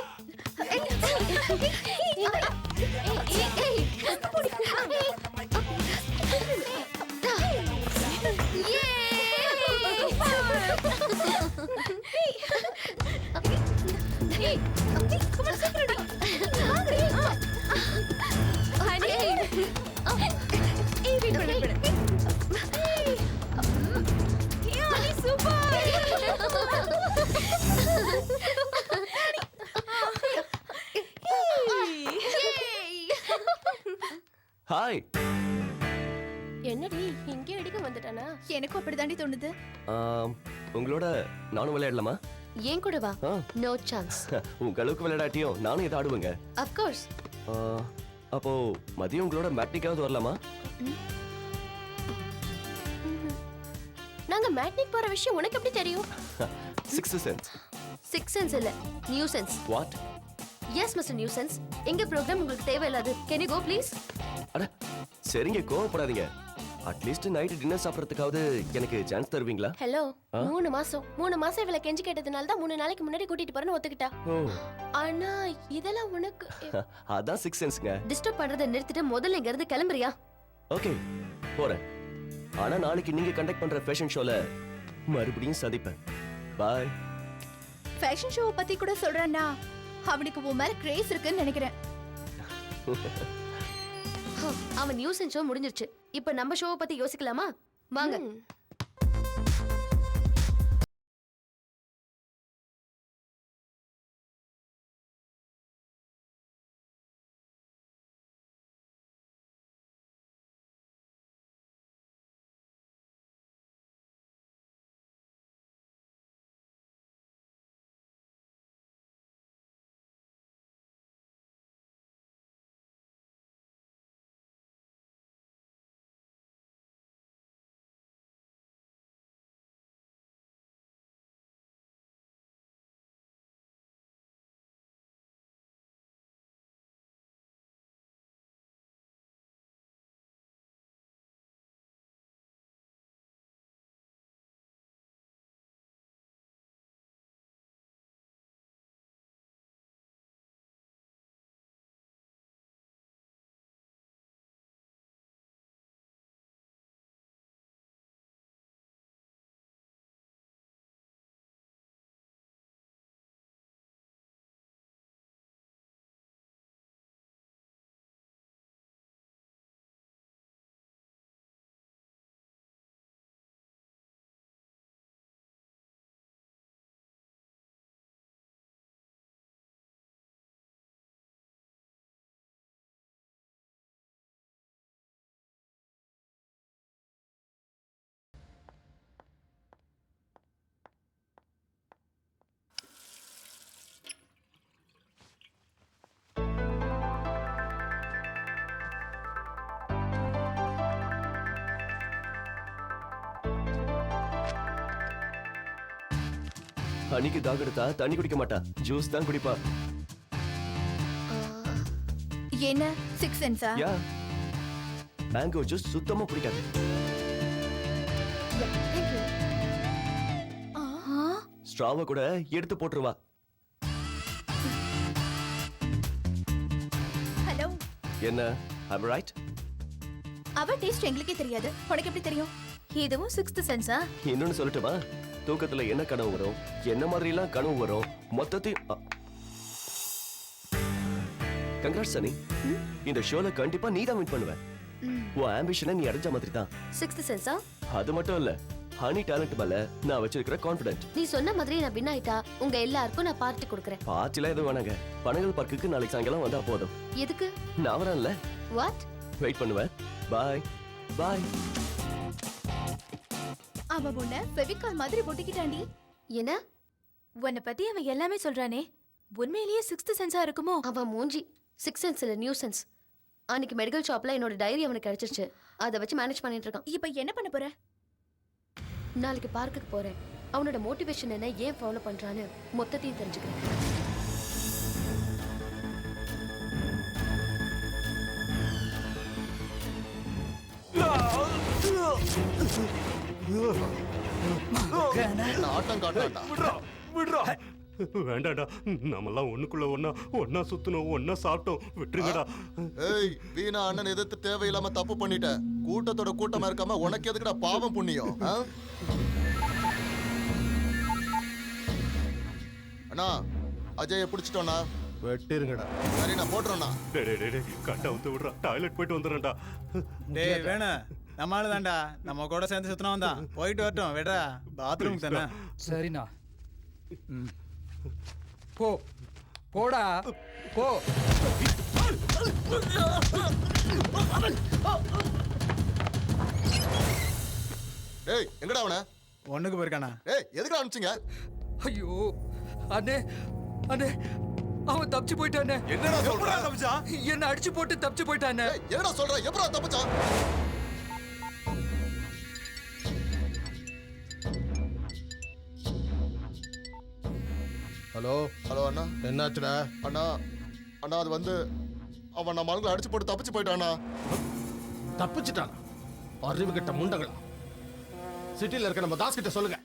Hi. என்னடி இங்கே அடிக்க வந்துட்டானா? எனக்கும் அப்படிதாண்டி தோணுது. உங்களோட நானும் விளையாடலாமா? ஏன் கூட வா. No chance. உங்க அளவுக்கு விளையாடாட்டியும் நானும் இதை ஆடுவேங்க. Of course. அப்போ மதியம் உங்களோட மேட்னிக்காவது வரலாமா? நாங்க மேட்னிக் போற விஷயம் உனக்கு எப்படி தெரியும்? Sixth sense. Sixth sense இல்ல, new sense. What? Yes, Mr. Nuisance. எங்க ப்ரோக்ராம் உங்களுக்கு தேவையில்லாது. Can you go please? அட சரிங்க, கோவப்படாதீங்க. அட்லீஸ்ட் நைட் டின்னர் சாப்பிடறதுக்காவது எனக்கு சான்ஸ் தருவீங்களா? ஹலோ, 3 மாசம் இவளை கெஞ்சி கேட்டதுனால தான் 3 நாளைக்கு முன்னாடி கூட்டிட்டு போறேன்னு ஒத்துக்கிட்டா. ஆனா இதெல்லாம் உனக்கு அதான் சிக்ஸ் சென்ஸ்ங்க. டிஸ்டர்ப் பண்றதை நிறுத்திட்டு முதல்ல இங்க இருந்து கிளம்புறியா? ஓகே, போறேன். ஆனா நாளைக்கு நீங்க கண்டக்ட் பண்ற ஃபேஷன் ஷோல மறுபடியும் சந்திப்பேன். பை. ஃபேஷன் ஷோ பத்தி கூட சொல்றேன்னா அவனுக்கு உன் மேல கிரேஸ் இருக்குன்னு நினைக்கிறேன். அவன் நியூஸ் ஷோ முடிஞ்சிருச்சு. இப்ப நம்ம ஷோவை பத்தி யோசிக்கலாமா? வாங்க. அன்னைக்கு தாகெடுத்தா தண்ணி குடிக்க மாட்டா, ஜூஸ் தான் குடிப்பா. என்ன சிக்ஸ் சென்ஸா? யா, மேங்கோ ஜூஸ் சுத்தமா பிடிக்காது. ஸ்ட்ராவை கூட எடுத்து போட்டுருவா. ஹலோ, என்ன ஐம் ரைட்? அவ டேஸ்ட் எங்களுக்கே தெரியாது, உனக்கு எப்படி தெரியும்? இதுவும் சிக்ஸ்த் சென்ஸா? இன்னொன்னு சொல்லட்டுமா? தூக்கத்துல என்ன கனவு வரும், என்ன மாதிரி எல்லாம் கனவு வரும், மொத்தத்தையும். கங்க்ராட்ஸ் சனி, இந்த ஷோல கண்டிப்பா நீ தான் வின் பண்ணுவ. உன் ஆம்பிஷனை நீ அடைஞ்ச மாதிரி தான். சிக்ஸ்த் சென்ஸா? அது மட்டும் இல்ல, ஹனி டேலண்ட் மேல நான் வச்சிருக்கிற கான்ஃபிடென்ட். நீ சொன்ன மாதிரி நான் வின் ஆயிட்டா உங்க எல்லாருக்கும் நான் பார்ட்டி கொடுக்குறேன். பார்ட்டிலாம் எதுவும் வேணாங்க. பனகல் பார்க்குக்கு நாளைக்கு சாயங்காலம் வந்தா போதும். எதுக்கு? நான் வரேன்ல. வாட்? வெயிட் பண்ணுவேன். பாய் பாய். அவ உன்னை ஃபெவிகால் மாதிரி ஒட்டிக்கிட்டாண்டி. என்ன? உன்னை பத்தி அவன் எல்லாமே சொல்றானே, உண்மையிலேயே சிக்ஸ்த் சென்ஸா இருக்குமோ? அவன் மூஞ்சி 6 சென்ஸ் இல்ல நியூ சென்ஸ். அன்னைக்கு மெடிக்கல் ஷாப்ல என்னோட டைரி அவனுக்கு கிடைச்சிருச்சு. அதை வச்சு மேனேஜ் பண்ணிட்டு இருக்கான். இப்போ என்ன பண்ண போற? நாளைக்கு பார்க்குக்கு போறேன். அவனோட மோட்டிவேஷன் என்ன, ஏன் ஃபாலோ பண்றான்னு மொத்தத்தையும் தெரிஞ்சுக்கிறேன். ஆட்டம் காட்டாண்டா. வேண்டாடா, நம்மெல்லாம் ஒண்ணுக்குள்ள ஒன்னா சுத்தணும், ஒன்னா சாப்பிட்டோம், விட்டுருங்கடா. ஏய், வீணா அண்ணன் எதிர்த்து தேவையில்லாம தப்பு பண்ணிட்ட. கூட்டத்தோட கூட்டமா இருக்காம உனக்கு எதுக்குடா பாவம் புண்ணியம்? அண்ணா, அஜய பிடிச்சிட்டோண்ணா. வெட்டிருங்கடா. சரி, நான் போட்டுறேண்ணா. கட்ட வந்து விடுறா, டாய்லெட் போயிட்டு வந்துடுறேன்டா. டேய் வேணா, நம்ம ஆளு தான்டா, நம்ம கூட சேர்ந்து சுத்தினவன் தான். போயிட்டு வரட்டும், விடுறா, பாத்ரூம் தானே. சரிண்ணா. போ போடா போ. ஏய், எங்கடா அவன? ஒண்ணுக்கு போயிருக்கானா? ஏய், எதுக்கு அனுப்பிச்சீங்க? ஐயோ அண்ணே, அண்ணே அவன் தப்பிச்சு போயிட்டானே. என்னடா சொல்ற? தப்பிச்சா? என்ன அடிச்சு போட்டு தப்பிச்சு போயிட்டானே. என்னடா சொல்ற? எப்படா தப்பிச்சான்? ஹலோ ஹலோ அண்ணா. என்னாச்சுடா? அண்ணா அண்ணா, அது வந்து அவன் நம்ம ஆளுங்களை அடிச்சு போட்டு தப்பிச்சு போயிட்டானா. தப்பிச்சுட்டானா? அறிவு கிட்ட முண்டங்களா? சிட்டில இருக்க நம்ம தாஸ் கிட்ட சொல்லுங்க.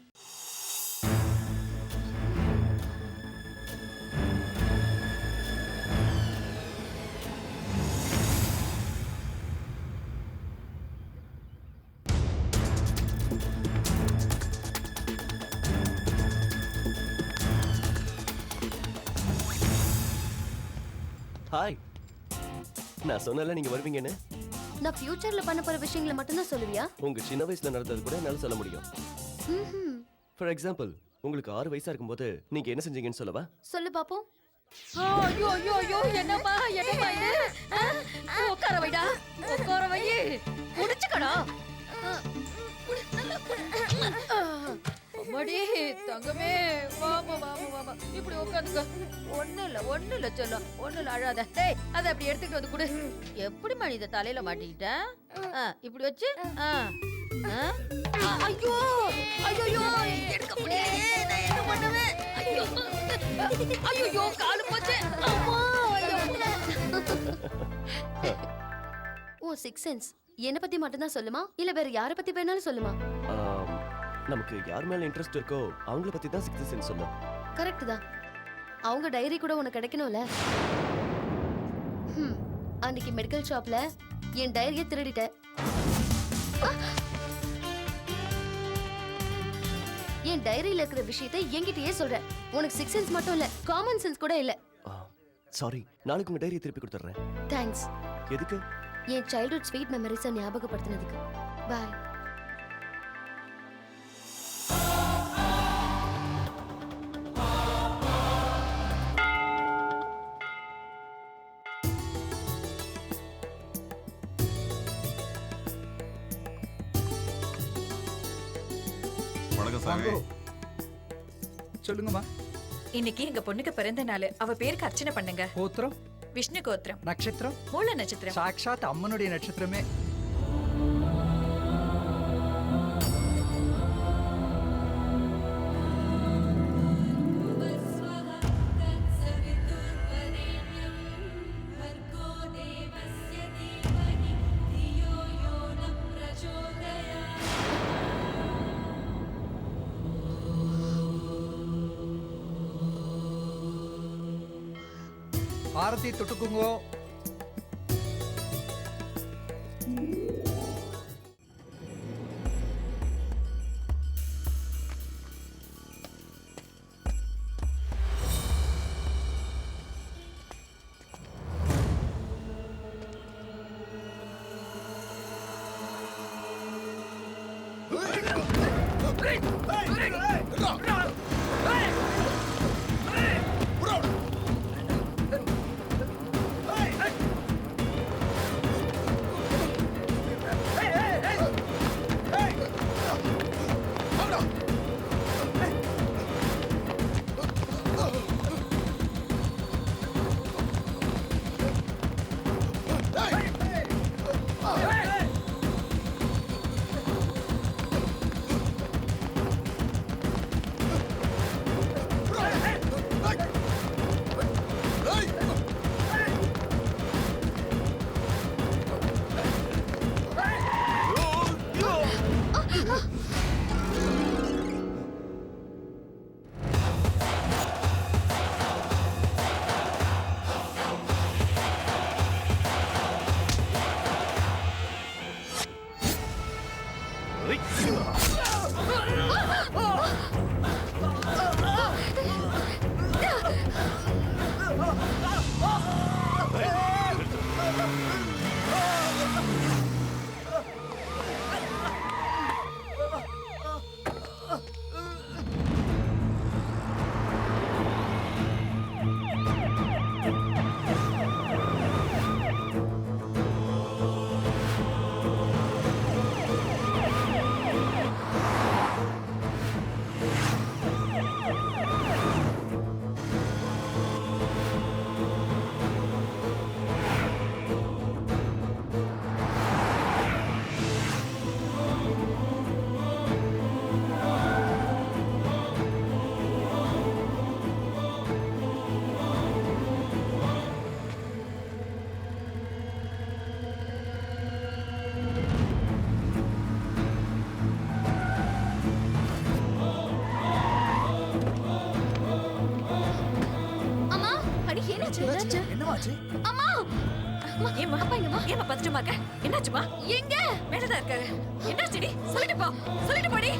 ஹாய். நான் சொன்னல நீங்க வருவீங்கன்னு. நான் ஃபியூச்சர்ல பண்ண போற விஷயங்களை மட்டும் தான் சொல்லுவியா? உங்க சின்ன வயசுல நடந்தது கூட என்னால சொல்ல முடியும். ஃபார் எக்ஸாம்பிள், உங்களுக்கு 6 வயசா இருக்கும்போது நீங்க என்ன செஞ்சீங்கன்னு சொல்லவா? சொல்லு பாப்போம். ஐயோ ஐயோ ஐயோ, என்னம்மா என்னம்மா இது? உட்கார வைடா, உட்கார வை, முடிச்சுக்கடா. அம்மாடி தங்கமே, வாமா வாமா வாமா, இப்படி உட்காந்துக்க. ஒண்ணு இல்ல சொல்லும், ஒண்ணு இல்ல, அழாத. டேய், அதை அப்படி எடுத்துக்கிட்டு வந்து கொடு. எப்படி மணி இதை தலையில மாட்டிக்கிட்டேன்? இப்படி வச்சு ஐயோ ஐயோ, எடுக்க முடியலையே, நான் என்ன பண்ணுவேன்? ஐயோ ஐயோ, காலு போச்சு. அம்மா, ஓ 6 சென்ஸ் என்ன பத்தி மட்டும் தான் சொல்லுமா, இல்ல வேற யாரை பத்தி வேணாலும் சொல்லுமா? நமக்கு யார் மேல இன்ட்ரெஸ்ட் இருக்கோ அவங்கள பத்தி தான் 6th சென்ஸ் சொல்லும். கரெக்ட் தான். அவங்க டைரி கூட உனக்கு கிடைக்கணும்ல. அன்னைக்கு மெடிக்கல் ஷாப்ல என் டைரியை திருடிட்ட. என் டைரியில இருக்கிற விஷயத்தை என்கிட்டயே சொல்ற. உனக்கு 6 சென்ஸ் மட்டும் இல்ல, காமன் சென்ஸ் கூட இல்ல. சாரி, நாளைக்கு உங்க டைரியை திருப்பி கொடுத்துறேன். தேங்க்ஸ். எதுக்கு? என் சைல்ட்ஹுட் ஸ்வீட் மெமரிஸை ஞாபகப்படுத்தினதுக்கு. பாய். வணக்கம் சாமி. சொல்லுங்கம்மா. இன்னைக்கு எங்க பொண்ணுக்கு பிறந்த நாள். அவ பேருக்கு அர்ச்சனை பண்ணுங்க. கோத்திரம்? விஷ்ணு கோத்திரம். நட்சத்திரம்? மூல நட்சத்திரம். சாக்ஷாத் அம்மனுடைய நட்சத்திரமே. ஆரத்தி தொட்டுக்குங்கோ. அம்மா அடி என்னாச்சு என்னமாச்சு? அம்மா ஏம்மா அப்பா எங்கம்மா ஏம்மா பதட்டமா இருக்க என்னாச்சுமா எங்க மேலதான் இருக்காரு என்னாச்சுடி சொல்லிட்டு போ சொல்லிட்டு போடி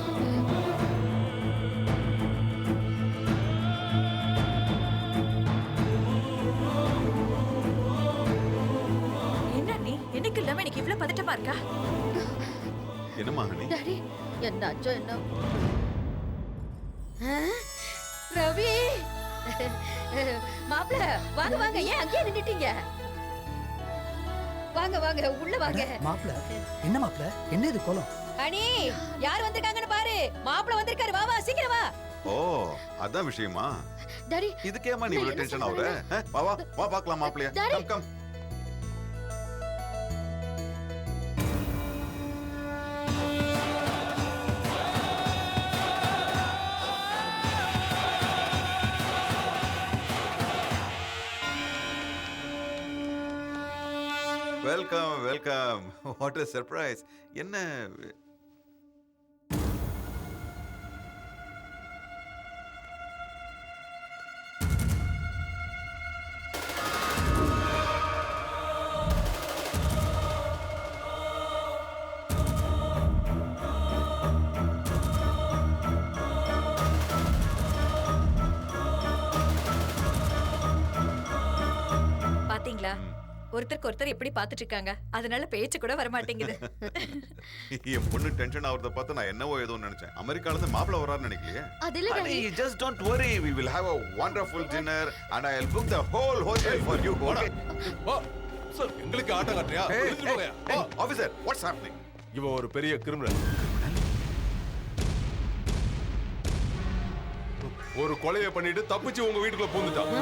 என்ன நீ என்னைக்கு இல்லாம எனக்கு இவ்வளவு பதட்டமா இருக்கா என்னம்மா ஹனி டாடி என்னாச்சோ என்ன ரவி மாப்பிள்ள வாங்க வாங்க ஏன் அங்கேயே நின்னுட்டீங்க வாங்க வாங்க உள்ள வாங்க மாப்பிள என்ன மாப்பிள என்ன இது கோலம்? அனி யார் வந்திருக்காங்கன்னு பாரு மாப்பிள்ள வந்திருக்காரு வா வா சீக்கிரம் வா ஓ அதான் விஷயமா டாடி இதுக்கேமா நீ இவ்வளவு டென்ஷன் ஆகுற வா வா வா பார்க்கலாம் மாப்பிளைய come come welcome welcome what a surprise என்ன பாத்தீங்களா ஒருத்தருக்கு ஒருத்தர் எப்படி பாத்துட்டு இருக்காங்க அதனால பேச்சு கூட வர மாட்டேங்குது என் பொண்ணு டென்ஷன் ஆவறத பார்த்து நான் என்னவோ ஏதோ நினைச்சேன் அமெரிக்கால இருந்து மாப்பிள வரான்னு நினைக்கலையே அதில்ல daddy just don't worry we will have a wonderful dinner and I'll book the whole hotel for you okay sir எங்களுக்கு ஆட்ட காட்டுறியா ஆபீசர் what's happening இவன் ஒரு பெரிய கிரிமினல் ஒரு கொலையை பண்ணிட்டு தப்பிச்சு உங்க வீட்டுக்குள்ள பூந்துட்டான்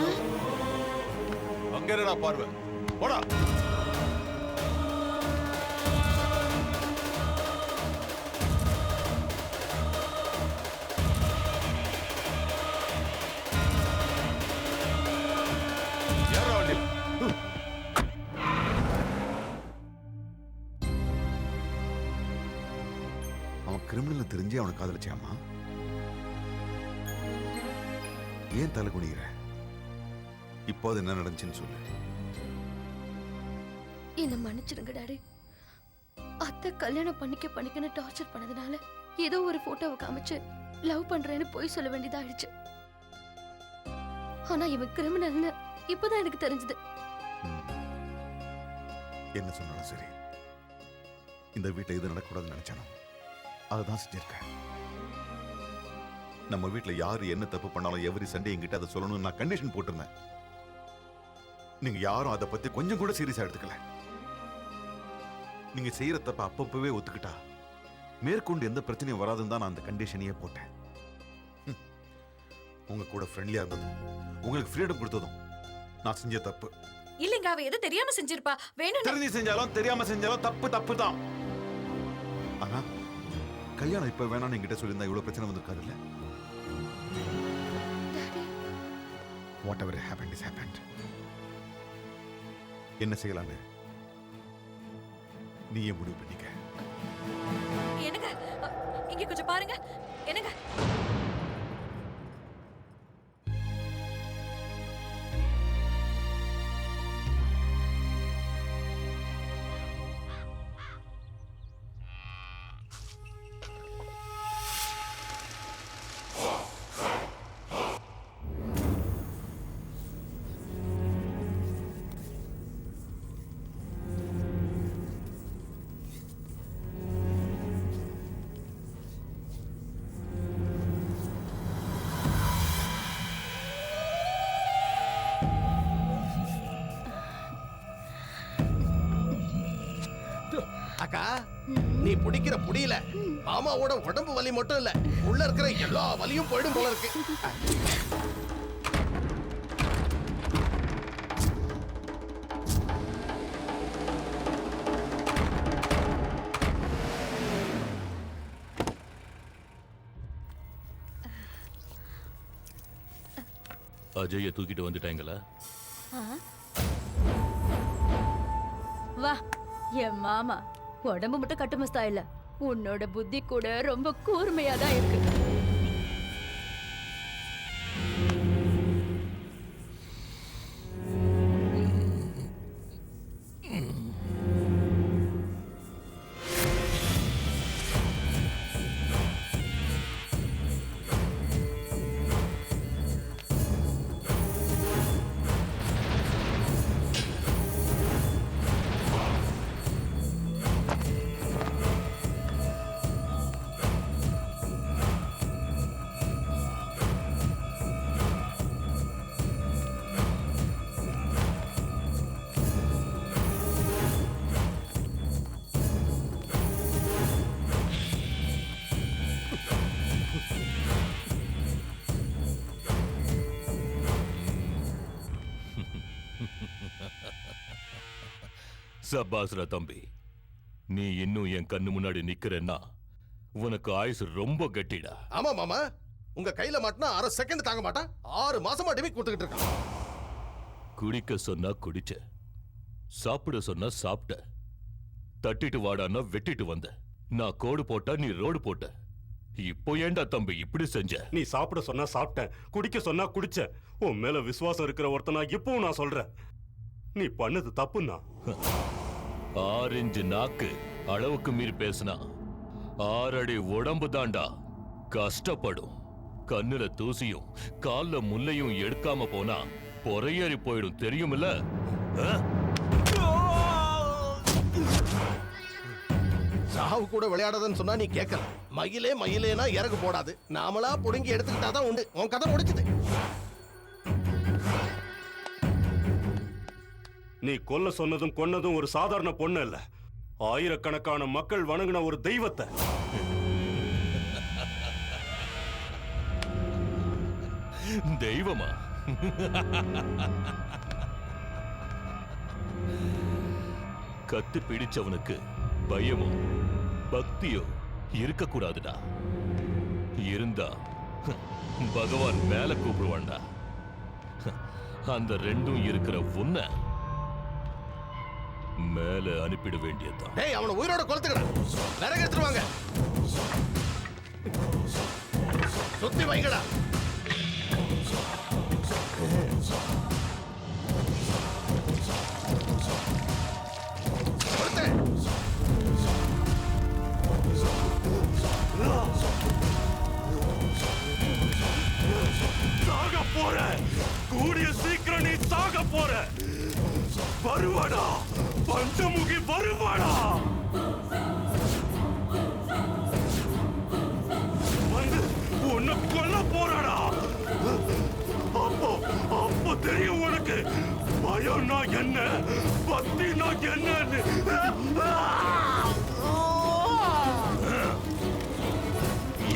அங்க என்னடா பார்வை போடா அவன் கிரிமினல் தெரிஞ்சு அவனை காதலிச்சாமா ஏன் தலை குனிகிற இப்போ அது என்ன நடந்துச்சுன்னு சொல்லு என்ன மன்னிச்சிடுங்க டாடி அத்தை கல்யாணம் பண்ணிக்கன்னு டார்ச்சர் பண்ணதுனால ஏதோ ஒரு போட்டோவை காமிச்சு லவ் பண்றேன்னு போய் சொல்ல வேண்டியதாயிடுச்சு ஆனா இவன் கிரிமினல்னு இப்பதான் எனக்கு தெரிஞ்சது என்ன சொன்னாலும் சரி இந்த வீட்டை இது நடக்கூடாதுன்னு நினைச்சானோ அதுதான் செஞ்சிருக்கேன் நம்ம வீட்டுல யாரு என்ன தப்பு பண்ணாலும் எவரி சண்டே என்கிட்ட அதை சொல்லணும்னு நான் கண்டிஷன் போட்டிருந்தேன் நீங்க யாரும் அதை பத்தி கொஞ்சம் கூட சீரியஸா எடுத்துக்கல நீங்க செய்யற தப்ப அப்பப்பவே ஒத்துக்கிட்டா மேற்கொண்டு எந்த பிரச்சனையும் வராதுன்னு தான் நான் அந்த கண்டிஷனையே போட்டேன் உங்க கூட ஃப்ரெண்ட்லியா இருந்ததும் உங்களுக்கு ஃப்ரீடம் கொடுத்ததும் நான் செஞ்ச தப்பு இல்லங்க அவ எது தெரியாம செஞ்சிருப்பா வேணும் தெரிஞ்சு செஞ்சாலும் தெரியாம செஞ்சாலும் தப்பு தான் ஆனா கல்யாணம் இப்ப வேணாம்னு என்கிட்ட சொல்லியிருந்தா இவ்வளவு பிரச்சனை வந்திருக்காது இல்ல what ever happened is happened என்ன செய்யலான்னு நீயே முடிவு பண்ணிக்க என்னங்க இங்க கொஞ்சம் பாருங்க என்னங்க அக்கா நீ பிடிக்கிற புடியில மாமாவோட உடம்பு வலி மட்டும் இல்ல உள்ள இருக்கிற எல்லா வலியும் போயிடும் போல இருக்கு. அஜய தூக்கிட்டு வந்துட்டாங்களா? வா என் மாமா உடம்பு மட்டும் கட்டுமஸ்தா இல்ல, உன்னோட புத்தி கூட ரொம்ப கூர்மையா தான் இருக்கு. சபாஸ்ரா தம்பி, நீ இன்னும் என் கண்ணு முன்னாடி நிக்கிறேன்னா உனக்கு ஆயுசு ரொம்ப கட்டிடா. ஆமா மாமா, உங்க கையில மாட்டினா அரை செகண்ட் தாங்க மாட்டா. 6 மாசமா டிமிக் கொடுத்துக்கிட்டு இருக்கான். குடிக்க சொன்னா குடிச்ச, சாப்பிட சொன்னா சாப்பிட்ட, தட்டிட்டு வாடான்னா வெட்டிட்டு வந்த. நான் கோடு போட்டா நீ ரோடு போட்ட. இப்போ ஏண்டா தம்பி இப்படி செஞ்ச? நீ சாப்பிட சொன்னா சாப்பிட்டேன், குடிக்க சொன்னா குடிச்ச. உன் மேல விசுவாசம் இருக்கிற ஒருத்தனா இப்பவும் நான் சொல்றேன், நீ பண்ணது தப்புன்னா. 6 இன்ச்சு நாக்கு அளவுக்கு மீறி பேசினா 6 அடி உடம்பு தாண்டா கஷ்டப்படும். கண்ணுல தூசியும் கால்ல முள்ளையும் எடுக்காம போனா பொறையேறி போயிடும், தெரியுமில்ல? சாவு கூட விளையாடாதன்னு சொன்னா நீ கேட்கல. மயிலே மயிலேனா இறகு போடாது, நாமளா புடுங்கி எடுத்துக்கிட்டாதான் உண்டு. உன் கதை முடிச்சுது. நீ கொல்ல சொன்னதும் கொன்னதும் ஒரு சாதாரண பொண்ணு இல்ல, ஆயிரக்கணக்கான மக்கள் வணங்கின ஒரு தெய்வத்தை. தெய்வமா? கத்து பிடிச்சவனுக்கு பயமோ பக்தியோ இருக்கக்கூடாதுடா. இருந்தா பகவான் மேல கூப்பிடுவான்டா. அந்த ரெண்டும் இருக்கிற உன்னை மேல அனுப்பிட வேண்டியதுதான். டேய், அவனை உயிரோட கொளுத்துக்கடா. விறகு எடுத்துருவாங்க. சுத்தி வைங்கடா. சாக போற, கூடிய சீக்கிரம் நீ சாக போற. வருவாடா, பஞ்சமுகி வருவாடா. வந்து உன்னை கொல்ல போறாடா. அப்போ தெரியும் உனக்கு பயம்னா என்ன, பக்தினா என்னன்னு.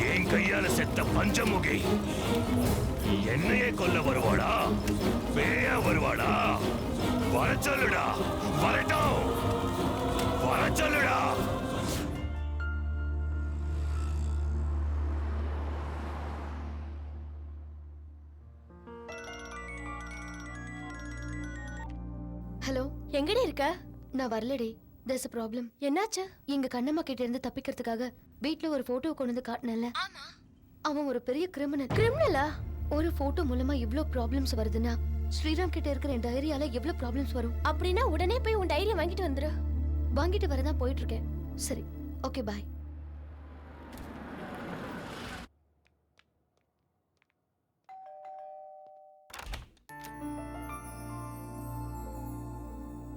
என் கையால செத்த பஞ்சமுகி என்னையே கொல்ல வருவாடா? பேயா வருவாடா? வர சொல்லுடா, வரட்டும், வர சொல்லுடா. ஹலோ, எங்கடி இருக்க? நான் வரலடி. there's a problem. என்னாச்சு? எங்க கண்ணம்மா கிட்ட இருந்து தப்பிக்கிறதுக்காக வீட்ல ஒரு போட்டோ கொண்டு வந்து காட்டினல. அவன் ஒரு பெரிய கிரிமினல். கிரிமினலா? ஒரு போட்டோ மூலமா இவ்ளோ ப்ராப்ளம்ஸ் வருதுன்னா ஸ்ரீராம் கிட்ட இருக்கிற என் டைரியால எவ்வளவு ப்ராப்ளம்ஸ் வரும். அப்படின்னா உடனே போய் உன் டைரியை வாங்கிட்டு வந்துரு. வாங்கிட்டு வரதான் போயிட்டு இருக்கேன். சரி, okay, bye.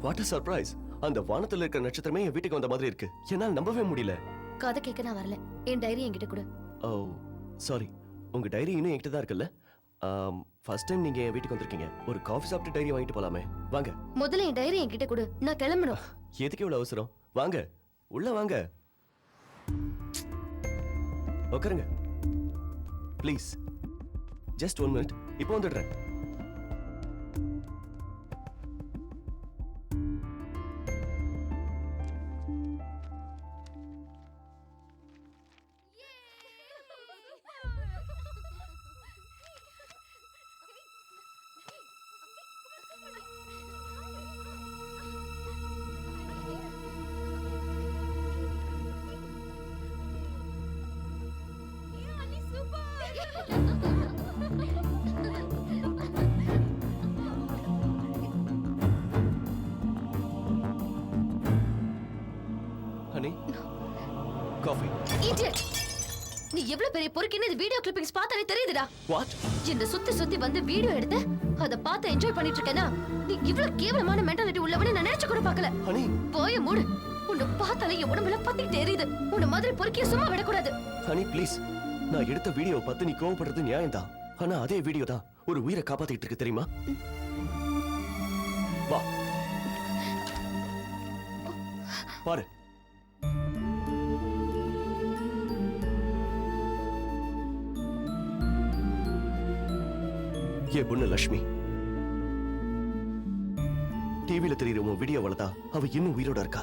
What a surprise! அந்த வானத்துல இருக்கிற நட்சத்திரமே என் வீட்டுக்கு வந்த மாதிரி இருக்கு. என்னால் நம்பவே முடியல. கதை கேட்க நான் வரல. என் டைரி என்கிட்ட கொடு. ஓ சாரி, உங்க டைரி இன்னும் என்கிட்ட தான் இருக்குல்ல? ஃபர்ஸ்ட் டைம் நீங்க என் வீட்டுக்கு வந்திருக்கீங்க. ஒரு காஃபி சாப்பிட்டு டைரி வாங்கிட்டு போலாமே? வாங்க. முதல்ல என் டைரி என்கிட்ட கொடு, நான் கிளம்பணும். எதுக்கு இவ்வளவு அவசரம்? வாங்க. உள்ள வாங்க. உட்காருங்க ப்ளீஸ். ஜஸ்ட் 1 மினிட், இப்போ வந்துடுறேன். Honey, coffee. இடியட்! நீ எவ்வளவு பெரிய பொறுக்கின்னு இந்த வீடியோ கிளிப்பிங்ஸ் பார்த்தாலே தெரியுதுடா. வாட்? என்ன சுத்தி சுத்தி வந்து வீடியோ எடுத்து அத பார்த்து என்ஜாய் பண்ணிட்டு இருக்கேனா? நீ இவ்வளவு கேவலமான மென்டாலிட்டி உள்ளவனே நான் நினைச்சு கூட பார்க்கல. ஹனி, போய் மூடு. உன்னை பார்த்தாலே என் உடம்புல பத்திக்கிட்டே எரியுது. உன்னை மாதிரி பொறுக்கிய சும்மா விடக்கூடாது. Honey please. நான் எடுத்த வீடியோ பார்த்து நீ கோவப்படுறது நியாயம்தான். ஆனா அதே வீடியோ தான் ஒரு உயிரை காப்பாத்திட்டு இருக்கு தெரியுமா? வா பாரு. ஏ பொண்ணு லட்சுமி, டிவில தெரியுற உன் வீடியோவால தான் அவ இன்னும் உயிரோட இருக்கா.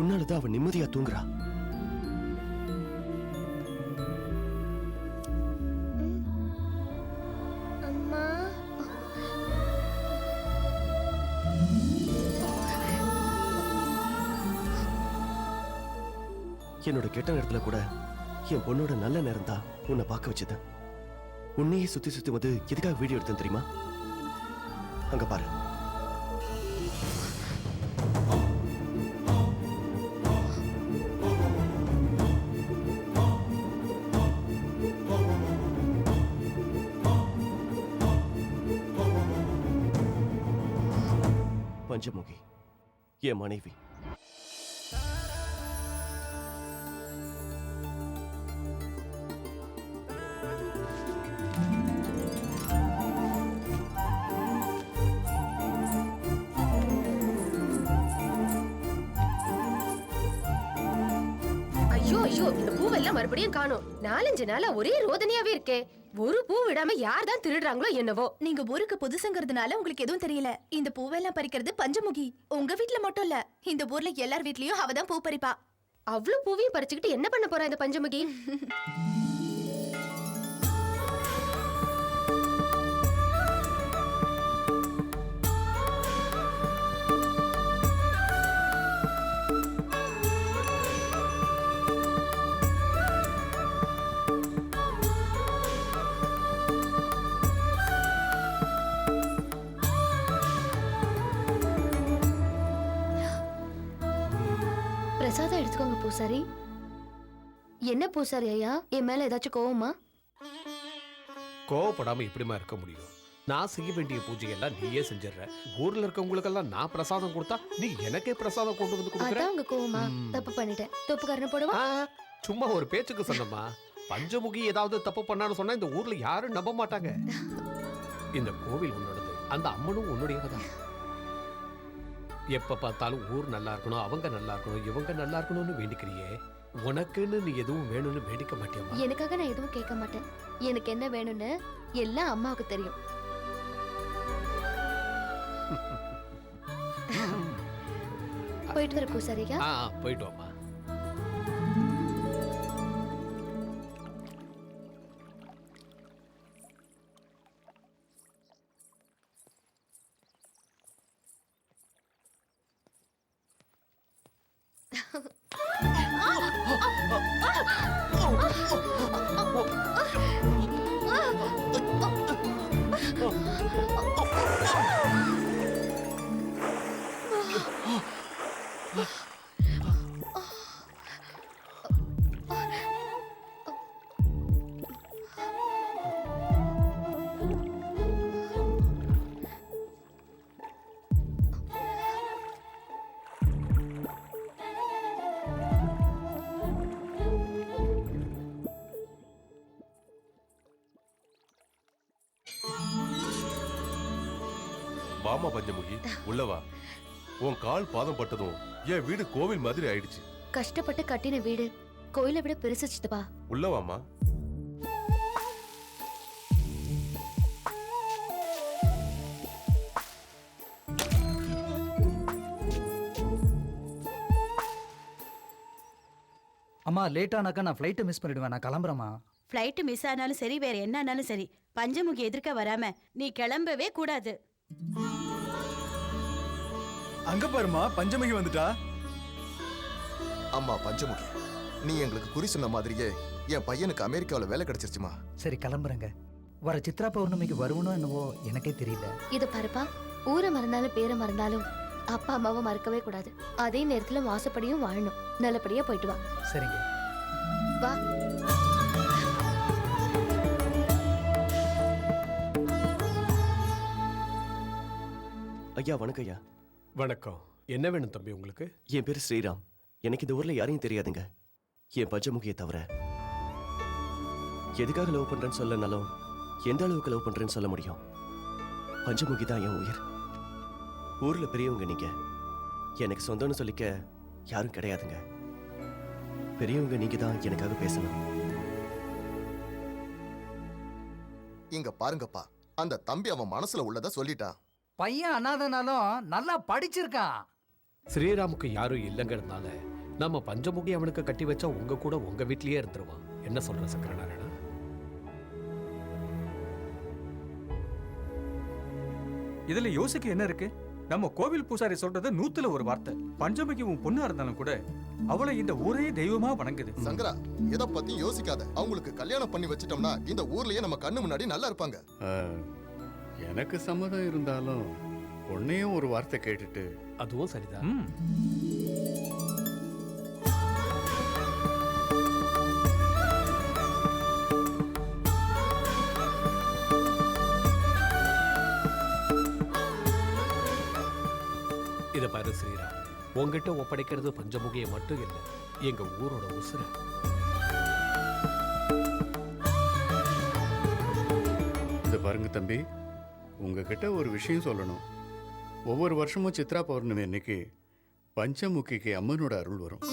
உன்னாலதான் அவ நிம்மதியா தூங்குறா. அம்மா, என்னோட கெட்ட நேரத்துல கூட என் பொண்ணோட நல்ல நேரம் தான் உன்னை பார்க்க வச்சது. உன்னையே சுத்தி சுத்தி வந்து எதுக்காக வீடியோ எடுத்தேன் தெரியுமா? அங்க பாரு. பஞ்சமுகி என் மனைவி. ஐயோ ஐயோ, இந்த பூவெல்லாம் மறுபடியும் காணோம். 4-5 நாளா ஒரே ரோதனையாவே இருக்கே. ஒரு பூ விடாம யார் தான் திருடுறாங்களோ என்னவோ. நீங்க ஊருக்கு புதுசுங்கிறதுனால உங்களுக்கு எதுவும் தெரியல. இந்த பூவெல்லாம் பறிக்கிறது பஞ்சமுகி. உங்க வீட்ல மட்டும் இல்ல, இந்த ஊர்ல எல்லார் வீட்லயும் அவதான் பூ பறிப்பா. அவ்வளவு பூவையும் பறிச்சுக்கிட்டு என்ன பண்ண போறா இந்த பஞ்சமுகி? பிரசாதம் எடுத்துக்கோங்க பூசாரி. என்ன பூசாரி ஐயா, என் மேல ஏதாச்சும் கோவமா? கோவப்படாம இப்படிமா இருக்க முடியும்? நான் செய்ய வேண்டிய பூஜையெல்லாம் நீயே செஞ்சிடற. ஊர்ல இருக்கவங்களுக்கெல்லாம் நான் பிரசாதம் கொடுத்தா நீ எனக்கே பிரசாதம் கொண்டு வந்து கொடுக்குற. அதான் உங்க கோவமா? தப்பு பண்ணிட்டேன். தப்பு காரணம் போடுவா? சும்மா ஒரு பேச்சுக்கு சொன்னமா. பஞ்சமுகி ஏதாவது தப்பு பண்ணான்னு சொன்னா இந்த ஊர்ல யாரும் நம்ப மாட்டாங்க. இந்த கோவில் உன்னோடது, அந்த அம்மனும் உன்னுடையவதான். எப்ப பார்த்தாலும் ஊர் நல்லா இருக்கணும், அவங்க நல்லா இருக்கணும், இவங்க நல்லா இருக்கணும்னு வேண்டிக்கிறியே. உனக்குன்னு நீ எதுவும் வேணும்னு வேண்டிக்க மாட்டியம்மா? எனக்காக நான் எதுவும் கேட்க மாட்டேன். எனக்கு என்ன வேணும்னு எல்லாம் அம்மாவுக்கு தெரியும். போயிட்டு வர பூசாரியா? போயிட்டு வாமா. வாமா பஞ்சமுகி, உள்ளவா. உன் கால் பாதம் பட்டதும் என் வீடு கோவில் மாதிரி ஆயிடுச்சு. கஷ்டப்பட்டு கட்டின வீடு கோயிலை விட பெருசு சித்தப்பா. உள்ளவாமா. அம்மா லேட் ஆனாக்கா நான் ஃப்ளைட்டை மிஸ் பண்ணிடுவேன். நான் கிளம்புறேம்மா. ஃப்ளைட் மிஸ் ஆனாலும் சரி, வேற என்ன ஆனாலும் சரி, பஞ்சமுகி எதிர்க்க வராம நீ கிளம்பவே கூடாது. அங்க பாருமா, பஞ்சமுகி வந்துட்டா. அம்மா பஞ்சமுகி, நீ எங்களுக்கு குறி சொன்ன மாதிரியே என் பையனுக்கு அமெரிக்காவில் வேலை கிடைச்சிருச்சுமா. சரி கிளம்புறேங்க. வர சித்ரா பௌர்ணமிக்கு வருவனோ என்னவோ எனக்கே தெரியல. இத பாருப்பா, ஊரை மறந்தாலும் பேரை மறந்தாலும் அப்பா அம்மாவை மறக்கவே கூடாது. அதே நேரத்துல வாசப்படியும் வாழணும். நல்லபடியா போயிட்டு வா. சரிங்க. வா. ஐயா வணக்கம் ஐயா. வணக்கம். என்ன வேணும் தம்பி உங்களுக்கு? என் பேர் ஸ்ரீராம். எனக்கு இந்த ஊர்ல யாரையும் தெரியாதுங்க, என் பஞ்சமுகியை தவிர. எதுக்காக லவ் பண்றேன்னு சொல்லனாலும் எந்த அளவுக்கு லவ் பண்றேன்னு சொல்ல முடியும். பஞ்சமுகி தான் என் உயிர். ஊர்ல பெரியவங்க நீங்க. எனக்கு சொந்தம்னு சொல்லிக்க யாரும் கிடையாதுங்க. பெரியவங்க நீங்க தான் எனக்காக பேசணும். இங்க பாருங்கப்பா, அந்த தம்பி அவன் மனசுல உள்ளத சொல்லிட்டான். பையன் அனாதனாலும் நல்லா படிச்சிருக்கான். ஸ்ரீராமுக்கு யாரும் இல்லைங்கிறதுனால நம்ம பஞ்சமுகி அவனுக்கு கட்டி வச்சா உங்க கூட உங்க வீட்லயே இருந்துருவான். என்ன சொல்ற சக்கரநாராயணா? இதுல யோசிக்க என்ன இருக்கு? நம்ம கோவில் பூசாரி சொல்றது 100ல 1 வார்த்தை. பஞ்சமுகி உன் பொண்ணா இருந்தாலும் கூட அவளை இந்த ஊரே தெய்வமா வணங்குது. சங்கரா, எதை பத்தி யோசிக்காத. அவங்களுக்கு கல்யாணம் பண்ணி வச்சிட்டோம்னா இந்த ஊர்லயே நம்ம கண்ணு முன்னாடி நல்லா இருப்பாங்க. எனக்கு சம்மதம் இருந்தாலும் பொண்ணையும் ஒரு வார்த்தை கேட்டுட்டு. அதுவும் சரிதான். இத பாரு ஸ்ரீராம், உங்ககிட்ட ஒப்படைக்கிறது பஞ்சமுகியை மட்டும் இல்லை, எங்க ஊரோட உசுர. இத பாருங்க தம்பி, உங்ககிட்ட ஒரு விஷயம் சொல்லணும். ஒவ்வொரு வருஷமும் சித்ரா பௌர்ணமி அன்னைக்கு பஞ்சமுகிக்கு அம்மனோட அருள் வரும்.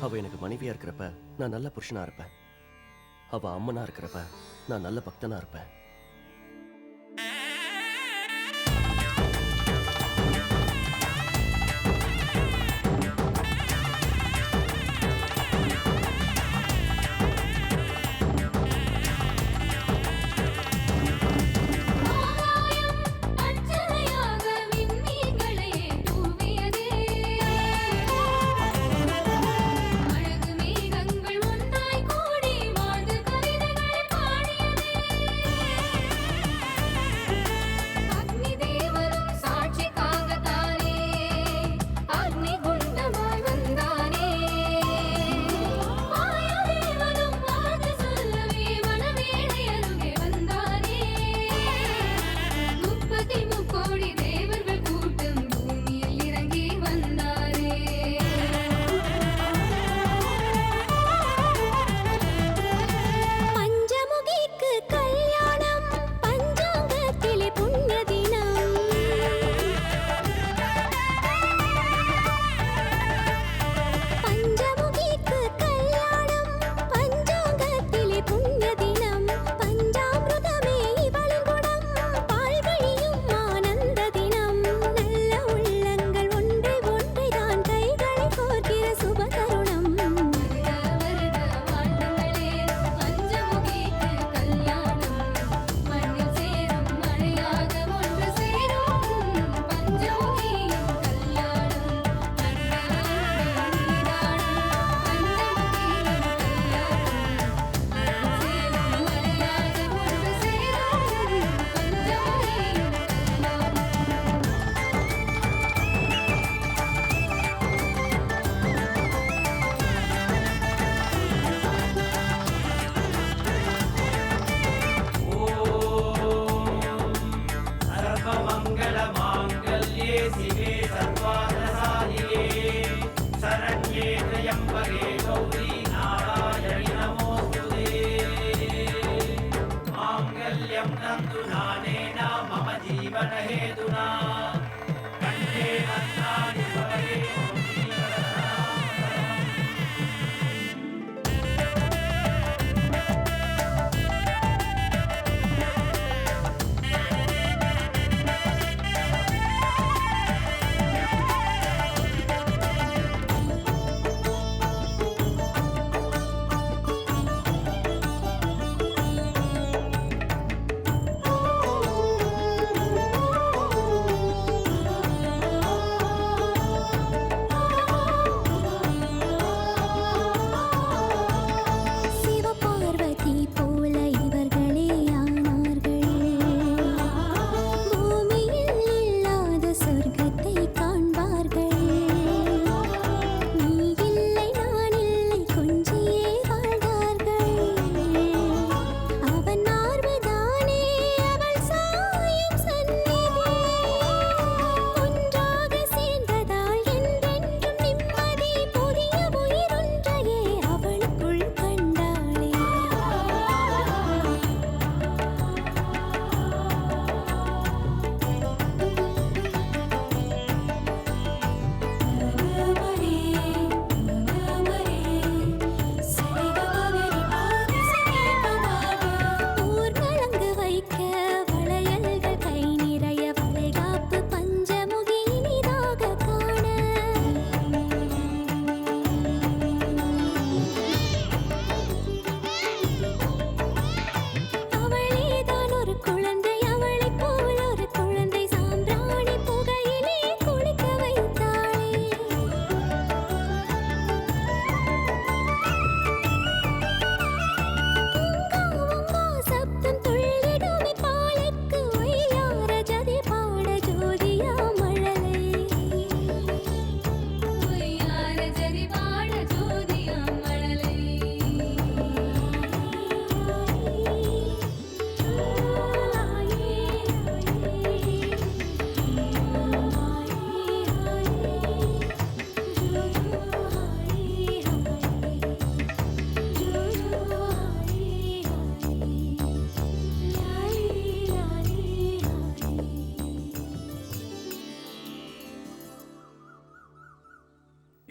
அவ எனக்கு மனைவியா இருக்கிறப்ப நான் நல்ல புருஷனா இருப்பேன். அவ அம்மனா இருக்கிறப்ப நான் நல்ல பக்தனா இருப்பேன்.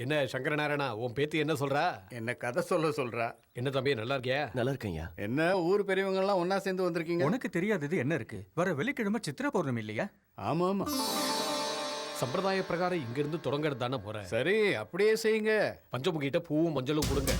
என்ன சங்கரநாராயணா, உன் பேத்தி என்ன சொல்றா? என்ன கதை சொல்றா. என்ன தம்பி, நல்லா இருக்கியா? நல்லா இருக்கேன்யா. என்ன ஊர் பெரியவங்க எல்லாம் ஒன்னா சேர்ந்து வந்திருக்கீங்க? உனக்கு தெரியாதது என்ன இருக்கு? வர வெள்ளிக்கிழமை சித்திரை பௌர்ணமி இல்லையா? ஆமா ஆமா. சம்பிரதாய பிரகாரம் இங்க இருந்து தொடங்கிறது தானே போற. சரி, அப்படியே செய்யுங்க. பஞ்சமுகிட்ட பூவும் மஞ்சளும் கொடுங்க.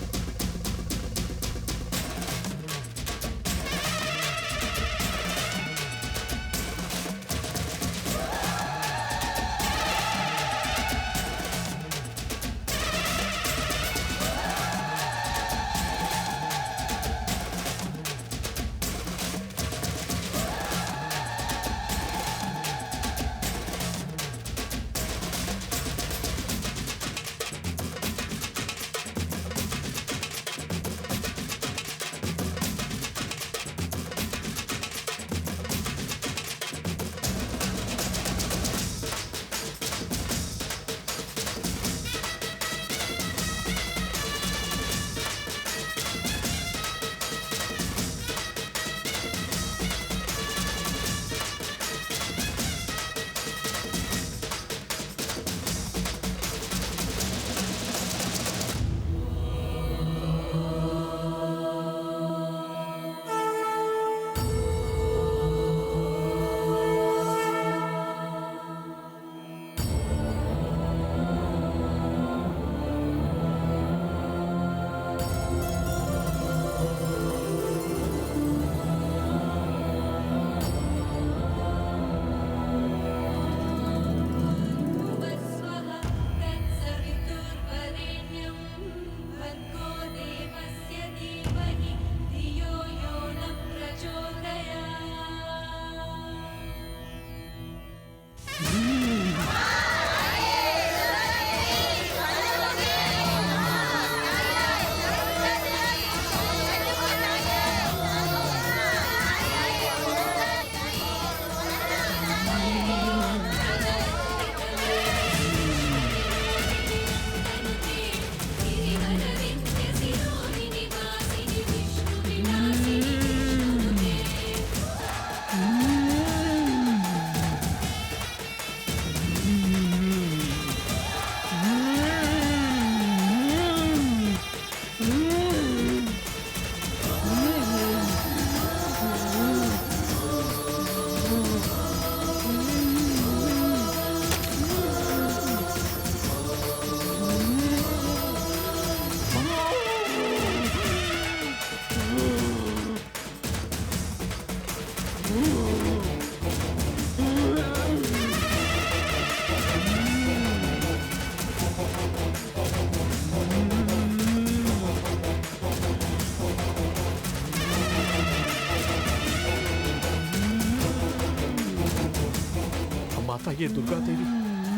தாயே துர்கா தேவி,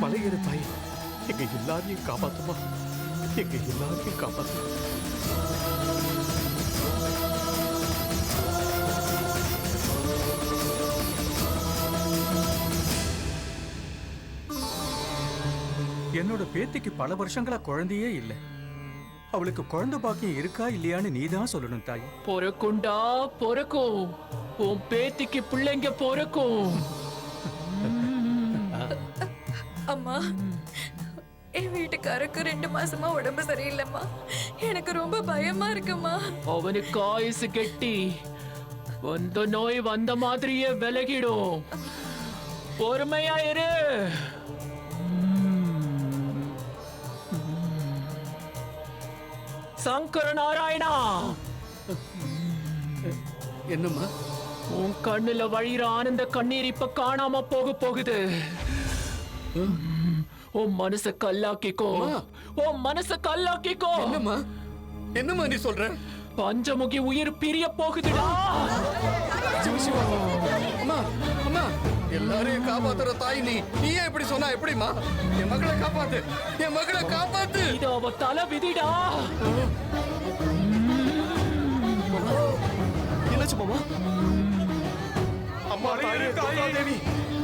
மலையேறு தாயே, எங்க எல்லாரையும் காப்பாத்துமா, எங்க எல்லாரையும் காப்பாத்து. என்னோட பேத்திக்கு பல வருஷங்களா குழந்தையே இல்லை. அவளுக்கு குழந்தை பாக்கியம் இருக்கா இல்லையான்னு நீதான் சொல்லணும் தாய். பொறக்குண்டா பொறக்கும், உன் பேத்திக்கு பிள்ளைங்க பொறக்கும். அம்மா, என் வீட்டுக்காருக்கு 2 மாசமா உடம்பு சரியில்லைம்மா. எனக்கு ரொம்ப பயமா இருக்குமா. அவனுக்கு ஆயுசு கெட்டி வந்த நோய் வந்த மாதிரியே விலகிடும். பொறுமையாயிரு. சங்கர நாராயணா, என்னம்மா? உன் கண்ணுல வழிகிற ஆனந்த கண்ணீர் இப்ப காணாம போகுது. உன் மனச கல்லாக்கிக்கோ, உன் மனச கல்லாக்கிக்கோ. என்னம்மா நீ சொல்ற? பஞ்சமுகி உயிர் பிரிய போகுதுடா. அம்மா, அம்மா, எல்லாரையும் காப்பாத்துற தாய் நீ. நீயே இப்படி சொன்னா எப்படிமா? என் மகளை காப்பாத்து, என் மகளை காப்பாத்து. இது அவ தலை விதிடா. என்னாச்சு மாமா? அம்மா, தாயே துர்கா தேவி,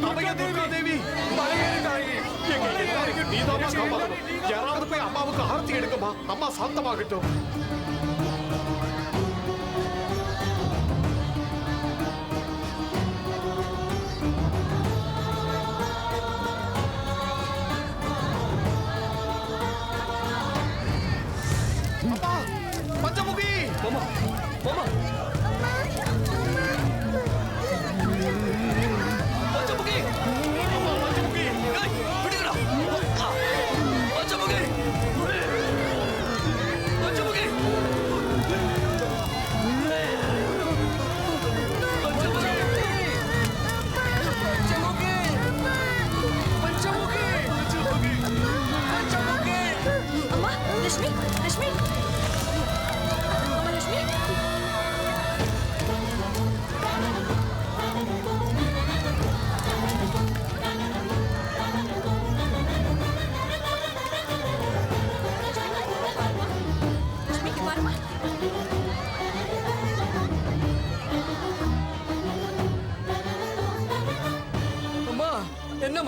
அம்மையா துர்கா தேவி, மலையேறு தாயே, எங்க எல்லாரையும் நீதாமா காப்பாத்தணும். யாராவது போய் அம்மாவுக்கு ஆரத்தி எடுக்கமா, அம்மா சாந்தமாகட்டும்.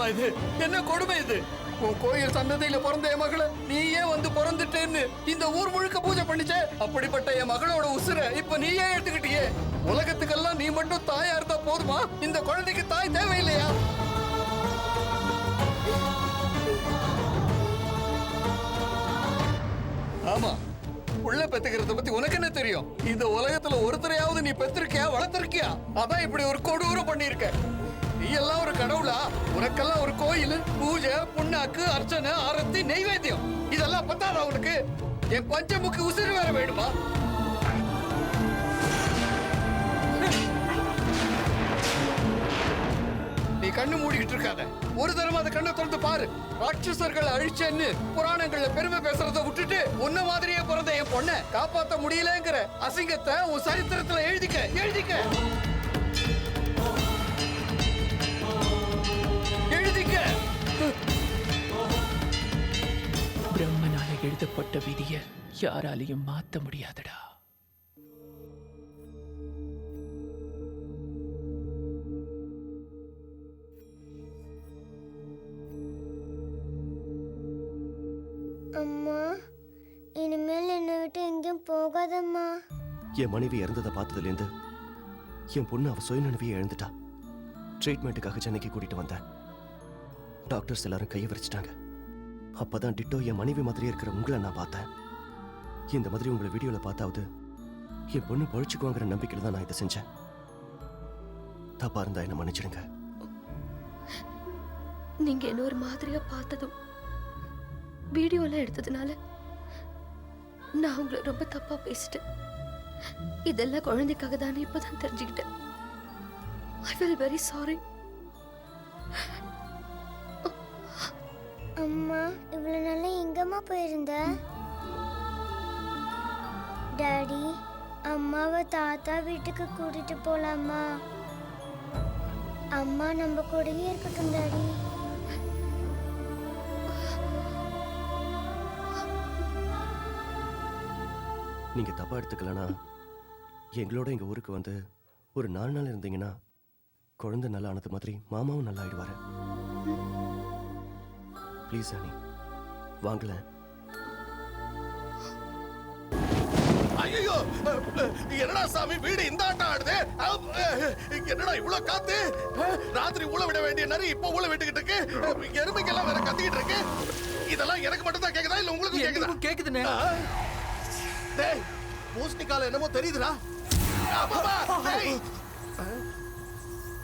என்னம்மா இது? என்ன கொடுமை இது? உன் கோயில் சன்னதியில பிறந்த என் மகளை நீயே வந்து பிறந்துட்டேன்னு இந்த ஊர் முழுக்க பூஜை பண்ணிச்சே. அப்படிப்பட்ட என் மகளோட உசுரை இப்ப நீயே எடுத்துக்கிட்டியே. உலகத்துக்கெல்லாம் நீ மட்டும் தாயா இருந்தா போதுமா? இந்த குழந்தைக்கு தாய் தேவையில்லையா? ஆமா, புள்ள பெத்துக்கிறத பத்தி உனக்கு என்ன தெரியும்? இந்த உலகத்துல ஒருத்தரையாவது நீ பெத்திருக்கியா, வளர்த்திருக்கியா? அதான் இப்படி ஒரு கொடூரம் பண்ணிருக்க. நீ எல்லாம் ஒரு கடவுளா? உனக்கெல்லாம் ஒரு கோயில், பூஜை, புண்ணாக்கு, அர்ச்சனை, ஆரத்தி, நெய்வேத்தியம் இதெல்லாம் பத்தாதா உனக்கு? என் பஞ்சமுக்கு உசிறு வேற வேணுமா? நீ கண்ணு மூடிக்கிட்டு இருக்காத. ஒரு தடவை அந்த கண்ணை திறந்து பாரு. ராட்சசர்கள் அழிச்சேன்னு புராணங்கள்ல பெருமை பேசுறத விட்டுட்டு உன்ன மாதிரியே பிறந்த என் பொண்ணை காப்பாத்த முடியலங்கிற அசிங்கத்தை உன் சரித்திரத்துல எழுதிக்க. பிரம்மனால எழுதப்பட்ட விதியை யாராலையும் மாத்த முடியாதடா. அம்மா, இனிமேல் என்னை விட்டு எங்கேயும் போகாதம்மா. என் மனைவி இறந்ததை பார்த்ததுலேருந்து என் பொண்ணு அவ சுயநினைவையே இழந்துட்டா. ட்ரீட்மெண்ட்டுக்காக சென்னைக்கு கூட்டிட்டு வந்தேன். டாக்டர்ஸ் எல்லாரும் கையை விரிச்சிட்டாங்க. அப்பதான் டிட்டோ என் மனைவி மாதிரியே இருக்கிற உங்களை நான் பார்த்தேன். இந்த மாதிரி உங்களை வீடியோல பார்த்தாவது என் பொண்ணு பழிச்சுக்குவாங்கிற நம்பிக்கையில தான் நான் இதை செஞ்சேன். தப்பா இருந்தா என்ன மன்னிச்சிடுங்க. நீங்க என்ன ஒரு மாதிரியா பார்த்ததும் வீடியோலாம் எடுத்ததுனால நான் உங்களை ரொம்ப தப்பா பேசிட்டேன். இதெல்லாம் குழந்தைக்காக தானே இப்பதான் தெரிஞ்சுக்கிட்டேன். I feel very sorry. அம்மா, இவ்வளவு நாளா எங்கம்மா போயிருந்த? டாடி, அம்மாவை தாத்தா வீட்டுக்கு கூட்டிட்டு போலாமா? அம்மா நம்ம கூடவே இருக்கட்டும் டாடி. நீங்க தப்பா எடுத்துக்கலனா எங்களோட எங்க ஊருக்கு வந்து ஒரு 4 நாள் இருந்தீங்கன்னா குழந்தை நல்லா ஆனது மாதிரி மாமாவும் நல்லா ஆயிடுவாரு. ப்ளீஸ் அனி, வாங்கல. ஐயோ, என்னடா சாமி வீடு இந்த ஆட்டம் ஆடுது? என்னடா இவ்வளவு காத்து? ராத்திரி ஊழ விட வேண்டிய நரி இப்ப ஊழ விட்டுக்கிட்டு இருக்கு. எருமைக்கெல்லாம் வேற கத்திக்கிட்டு இருக்கு. இதெல்லாம் எனக்கு மட்டும் தான் கேக்குதா இல்ல உங்களுக்கு கேக்குதா? கேக்குதுனே. டேய், பூசணிக்கால என்னமோ தெரியுதுடா.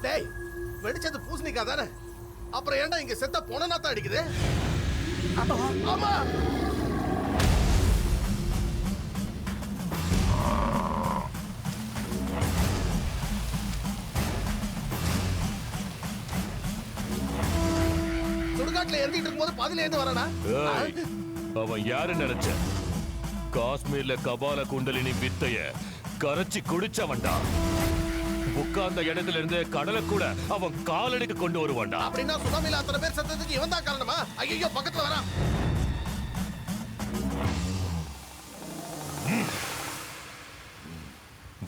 டேய், வெடிச்சது பூசணிக்கா தானே? அப்புறம் ஏன்டா இங்க செத்த பொணநாத்தம் அடிக்குது? ஆமா. சுடுகாட்டுல எரிஞ்சிட்டு இருக்கும்போது பதில இருந்து வரானா? அவன் யாரு நினைச்ச? காஷ்மீர்ல கபால குண்டலினி வித்தைய கரைச்சி குடிச்சவன்டா. உட்கார்ந்த இடத்துல இருந்து கடலை கூட அவன் காலடிக்கு கொண்டு வருவான்டா. அப்படின்னா சுனாமில அத்தனை பேர் செத்ததுக்கு இவன் தான் காரணமா? ஐயோ, பக்கத்துல வரான்.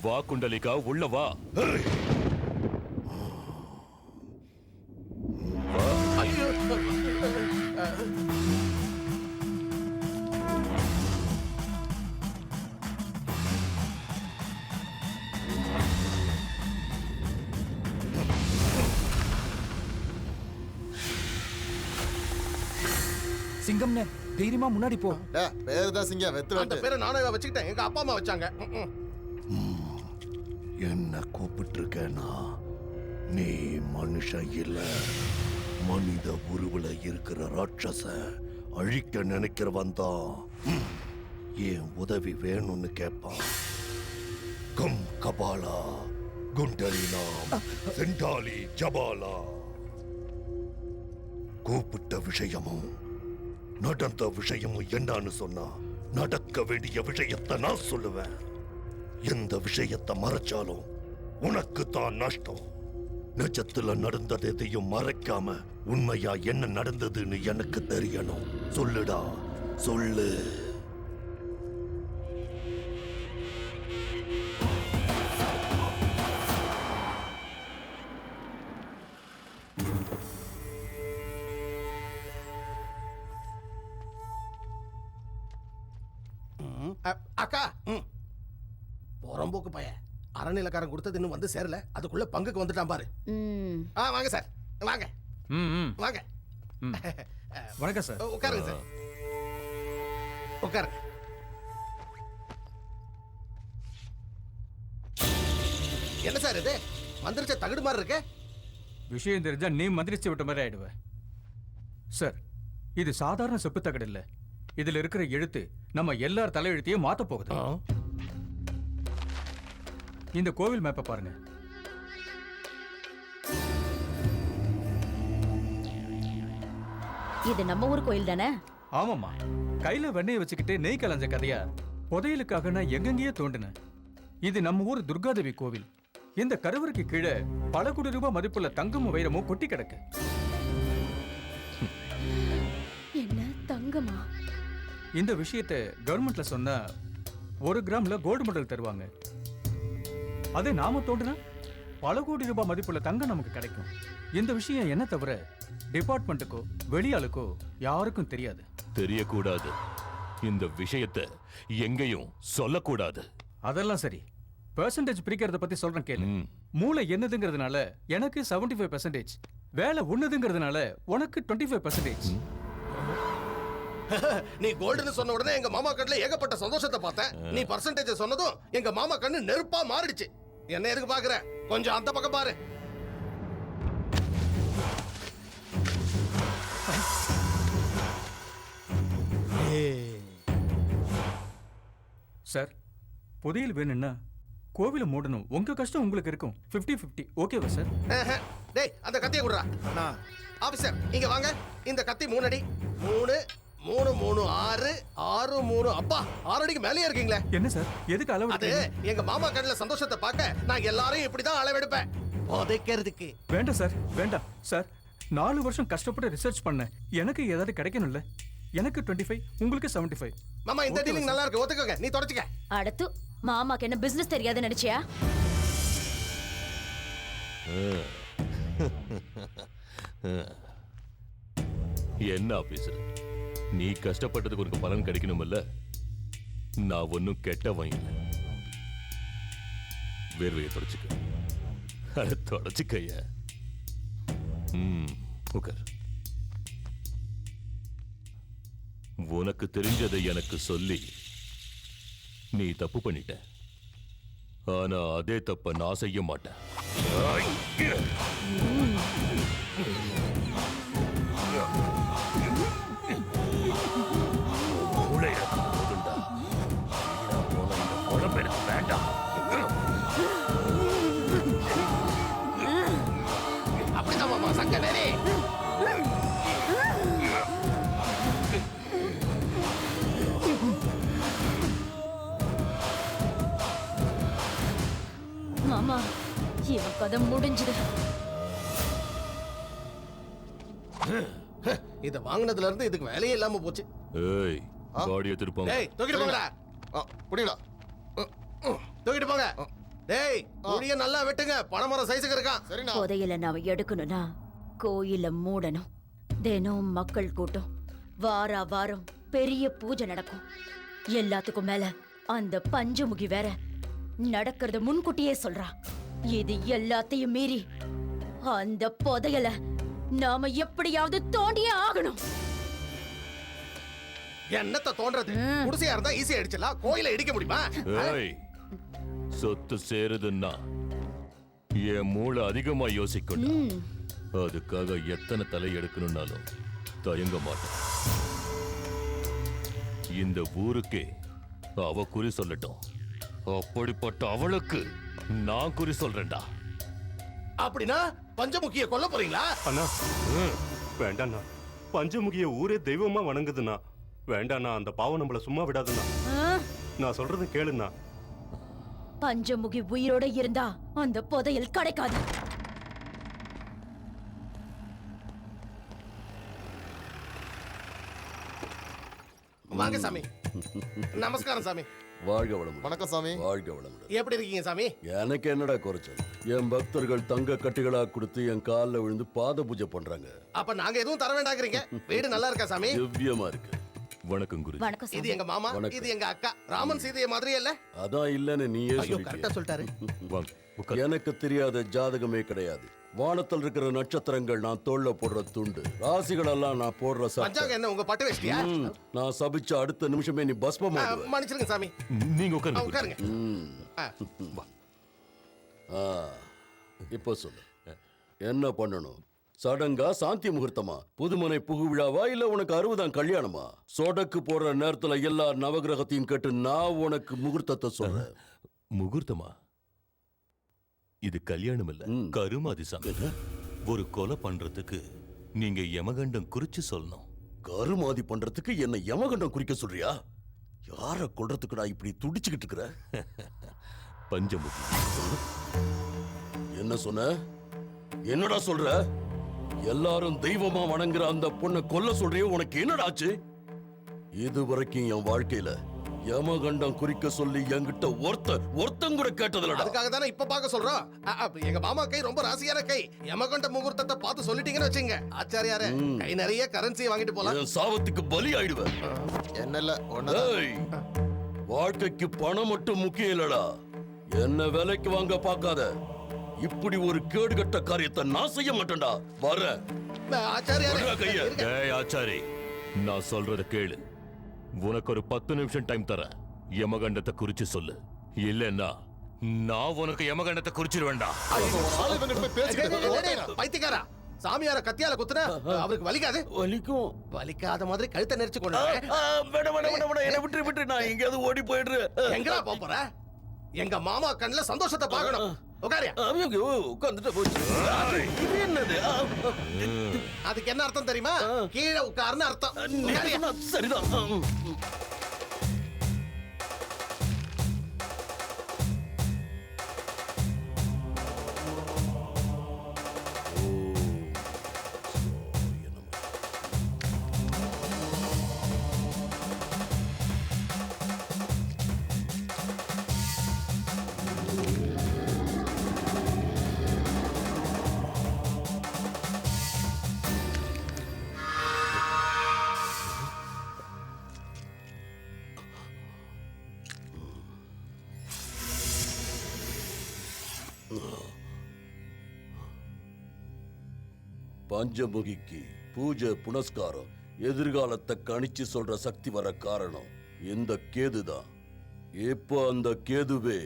வா குண்டலிகா, உள்ள வா. ஐயோ, சிங்கம்னே, தைரியமா முன்னாடி போ. பேரு தான் சிங்கம், வெத்து அந்த பேரை நானே வச்சுக்கிட்டேன். எங்க அப்பா அம்மா வச்சாங்க. என்ன கூப்பிட்டுருக்கேனா? நீ மனுஷன் இல்ல, மனித உருவுல இருக்கிற ராட்சச அழிக்க நினைக்கிறவன் தான் என் உதவி வேணும்னு கேட்பான். கம் கபாலா குண்டலினா செண்டாலி ஜபாலா. கூப்பிட்ட விஷயமும் நடந்த விஷயமும் என்னன்னு சொன்னா நடக்க வேண்டிய விஷயத்தை நான் சொல்லுவேன். எந்த விஷயத்தை மறைச்சாலும் உனக்கு தான் நஷ்டம். நிஜத்துல நடந்தது எதையும் மறைக்காம உண்மையா என்ன நடந்ததுன்னு எனக்கு தெரியணும். சொல்லுடா, சொல்லு. அக்கா புறம்போக்கு பைய அறநிலக்காரன் கொடுத்தது இன்னும் வந்து சேரல, அதுக்குள்ள பங்குக்கு வந்துட்டான் பாரு. வாங்க சார், வாங்க வாங்க. வணக்கம் சார். உட்காருங்க சார், உட்காருங்க. என்ன சார் இது மந்திரிச்ச தகுடு மாதிரி இருக்கு? விஷயம் தெரிஞ்சா நீ மந்திரிச்சு விட்ட மாதிரி ஆயிடுவேன் சார். இது சாதாரண செப்பு தகடு இல்ல, இதுல இருக்கிற எழுத்து நம்ம எல்லார் தலையெழுத்தையும் மாத்த போகுது. இந்த கோவில் மேப்பை பாருங்க. இது நம்ம ஊர் கோயில் தானே? ஆமாமா, கையில வெண்ணெயை வச்சுக்கிட்டு நெய் கலஞ்ச கதையா புதையலுக்காக நான் எங்கெங்கேயே தோண்டினேன். இது நம்ம ஊர் துர்காதேவி கோவில். இந்த கருவறைக்கு கீழே பல கோடி ரூபாய் மதிப்புள்ள தங்கமும் வைரமும் கொட்டி கிடக்கு. என்ன தங்கமா? இந்த விஷயத்தை கவர்மெண்ட்ல சொன்னா 1 கிராம்ல கோல்டு மெடல் தருவாங்க. அதே நாம தோண்டினா பல கோடி ரூபாய் மதிப்புள்ள தங்கம் நமக்கு கிடைக்கும். இந்த விஷயம் என்ன தவிர டிபார்ட்மெண்ட்டுக்கோ வெளியாளுக்கோ யாருக்கும் தெரியாது. தெரியக்கூடாது. இந்த விஷயத்தை எங்கேயும் சொல்லக்கூடாது. அதெல்லாம் சரி, பெர்சன்டேஜ் பிரிக்கிறத பத்தி சொல்றேன் கேளு. மூளை என்னதுங்கிறதுனால எனக்கு 75%, வேலை ஒண்ணுதுங்கிறதுனால உனக்கு 25%. நீ கோல்டுன்னு சொன்ன உடனே எங்க மாமா கண்ணுல ஏகப்பட்ட சந்தோஷத்தை பார்த்தேன். நீ பர்சன்டேஜ் சொன்னதும் எங்க மாமா கண்ணு நெருப்பா மாறிடுச்சு. என்ன எதுக்கு பாக்குற? கொஞ்சம் அந்த பக்கம் பாரு. சார், புதையல் வேணும்னா கோவில மூடணும். உங்க கஷ்டம் உங்களுக்கு இருக்கும். 50-50 ஓகேவா சார்? டேய் அந்த கத்தியை குடுறா. ஆபீசர் இங்க வாங்க. இந்த கத்தி 3 அடி. 3 3 3 6 6 3. அப்பா 6 அடிக்கு மேலேயே இருக்கீங்களே. என்ன சார், எதுக்கு அளவு? அது எங்க மாமா கண்ணுல சந்தோஷத்தை பார்க்க நான் எல்லாரையும் இப்படிதான் அளவெடுப்பேன். புதைக்கிறதுக்கு. வேண்டாம் சார், வேண்டாம் சார். 4 வருஷம் கஷ்டப்பட்டு ரிசர்ச் பண்ணேன். எனக்கு ஏதாவது கிடைக்கணும்ல. எனக்கு 25, உங்களுக்கு 75. மாமா இந்த டீலிங் நல்லா இருக்கு, ஒத்துக்கங்க. நீ தொடச்சிக்க. அடுத்து மாமாக்கு என்ன பிசினஸ் தெரியாது நினைச்சியா? என்ன ஆபீசர், நீ கஷ்டப்பட்டதுக்கு உனக்கு பலன் கிடைக்கணும்ல? நான் ஒன்னும் கெட்டவன் இல்லை. வேர்வையை தொடச்சுக்க. அதை தொடச்சுக்கைய. உட்கார். உனக்கு தெரிஞ்சதை எனக்கு சொல்லி நீ தப்பு பண்ணிட்ட. ஆனா அதே தப்ப நான் செய்ய மாட்டேன். வேண்டாம். அப்படிதான் மாமா சங்க நேரே. மாமா இவன் கதை முடிஞ்சது. இத வாங்குனதுல இருந்து இதுக்கு வேலையே இல்லாம போச்சு. ஏய், பாடியை திருப்பாங்க. டேய் தூக்கிட்டு போங்கடா. புடிடா. தூக்கிட்டு போங்க. டேய் குழிய நல்லா வெட்டுங்க. பணமரம் சைஸ்க்கு இருக்கான். சரிண்ணா. புதையல நாம எடுக்கணும்னா கோயில மூடணும். தினம் மக்கள் கூட்டம். வாரம் பெரிய பூஜை நடக்கும். எல்லாத்துக்கும் மேல அந்த பஞ்சமுகி வேற நடக்கிறத முன்கூட்டியே சொல்றா. இது எல்லாத்தையும் மீறி அந்த புதையல நாம எப்படியாவது தோண்டியே ஆகணும். என்னத்த தோன்றது? குடிசையா இருந்தா ஈஸியா அடிச்சலாம். கோயில இடிக்க முடியுமா? ஏய், சொத்து சேருதுன்னா என் மூளை அதிகமா யோசிக்கணும். அதுக்காக எத்தனை தலை எடுக்கணும்னாலும் தயங்க மாட்டேன். இந்த ஊருக்கே அவ குறி சொல்லட்டும். அப்படிப்பட்ட அவளுக்கு நான் குறி சொல்றேன்டா. அப்படின்னா பஞ்சமுகிய கொல்ல போறீங்களா? அண்ணா வேண்டாண்ணா. பஞ்சமுகிய ஊரே தெய்வமா வணங்குதுண்ணா. வேண்டாண்ணா, அந்த பாவம் நம்மள சும்மா விடாதுண்ணா. நான் சொல்றது கேளுண்ணா. பஞ்சமுகி உயிரோட இருந்தா அந்த புதையல் கிடைக்காது. வாங்க சாமி. நமஸ்காரம் சாமி. வாழ்க வளமுடன். வணக்கம் சாமி. வாழ்க வளமுடன். எப்படி இருக்கீங்க சாமி? எனக்கு என்னடா குறைச்சல்? என் பக்தர்கள் தங்க கட்டிகளா கொடுத்து என் காலில் விழுந்து பாத பூஜை பண்றாங்க. அப்ப நாங்க எதுவும் தர வேண்டாங்கிறீங்க? வீடு நல்லா இருக்கா சாமி? திவ்யமா இருக்கு. வணக்கம் குரு. வணக்கம் இது எங்க மாமா, இது எங்க அக்கா. ராமன் சீதைய மாதிரியே இல்ல? அதான் இல்லன்னு நீயே ஐயோ, கரெக்டா சொல்லிட்டாரு. எனக்கு தெரியாத ஜாதகமே கிடையாது. வானத்தில் இருக்கிற நட்சத்திரங்கள் நான் தோல்ல போடுற துண்டு, ராசிகள் எல்லாம் நான் போடுற பஞ்சாங்க என்ன உங்க பட்டு வேஷ்டியா? நான் சபிச்ச அடுத்த நிமிஷமே நீ பஸ்மம் மன்னிச்சிருங்க சாமி. நீங்க உட்காருங்க. இப்போ சொல்லு, என்ன பண்ணணும்? சடங்கா, சாந்தி முகூர்த்தமா, புதுமனை புகு விழாவா, இல்ல உனக்கு 60ஆம் கல்யாணமா? சொடக்கு போடுற நேரத்துல எல்லா நவகிரகத்தையும் கேட்டு நான் உனக்கு முகூர்த்தத்தை சொல்றேன். முகூர்த்தமா? இது கல்யாணம் இல்ல, கருமாதி சாமி. ஒரு கொலை பண்றதுக்கு நீங்க யமகண்டம் குறிச்சு சொல்லணும். கருமாதி பண்றதுக்கு என்ன யமகண்டம் குறிக்க சொல்றியா? யார கொல்றதுக்கு நான் இப்படி துடிச்சுக்கிட்டு இருக்கிற? பஞ்சமுகி. என்ன சொன்ன? என்னடா சொல்ற? எல்லாரும் தெய்வமா வணங்குற அந்த பொண்ணை கொல்ல சொல்றியோ? உனக்கு என்னடாச்சு? இதுவரைக்கும் என் வாழ்க்கையில யமகண்டம் குறிக்க சொல்லி என்கிட்ட ஒருத்தன் கூட கேட்டதில்லடா. அதுக்காக தானே இப்ப பார்க்க சொல்றோம். எங்க மாமா கை ரொம்ப ராசியான கை. யமகண்ட முகூர்த்தத்தை பார்த்து சொல்லிட்டீங்கன்னு வச்சுங்க, ஆச்சாரியாரே கை நிறைய கரன்சியை வாங்கிட்டு போலாம். என் சாபத்துக்கு பலி ஆயிடுவேன். என்னல்ல வாழ்க்கைக்கு பணம் மட்டும் முக்கியம் இல்லடா. என்ன விலைக்கு வாங்க பார்க்காத. இப்படி ஒரு கேடுகட்ட காரியத்தை நான் செய்ய மாட்டேன்டா. வர ஆச்சாரி, நான் சொல்றத கேளு. உனக்கு ஒரு 10 நிமிஷம் டைம் தரேன். யமகண்டத்தை குறிச்சு சொல்லு, இல்லன்னா நான் உனக்கு யமகண்டத்தை குறிச்சிருவேண்டா. பைத்தியக்காரா, சாமியார கத்தியால குத்துனா அவருக்கு வலிக்காது? வலிக்கும். வலிக்காத மாதிரி கழுத்தை நெரிச்சு கொண்டு என்ன விட்டு நான் எங்கேயாவது ஓடி போயிடுறேன். எங்கடா போற? எங்க மாமா கண்ணுல சந்தோஷத்தை பார்க்கணும். உட்கார்ந்துட்டு போச்சு. இது என்னது? அதுக்கு என்ன அர்த்தம் தெரியுமா? கீழே உட்கார்னு அர்த்தம். சரிதான். பஞ்சமுகிக்கு பூஜை புனஸ்காரம், எதிர்காலத்தை கணிச்சு சொல்ற சக்தி வர காரணம் இந்த கேதுதான். இப்போ அந்த கேதுவே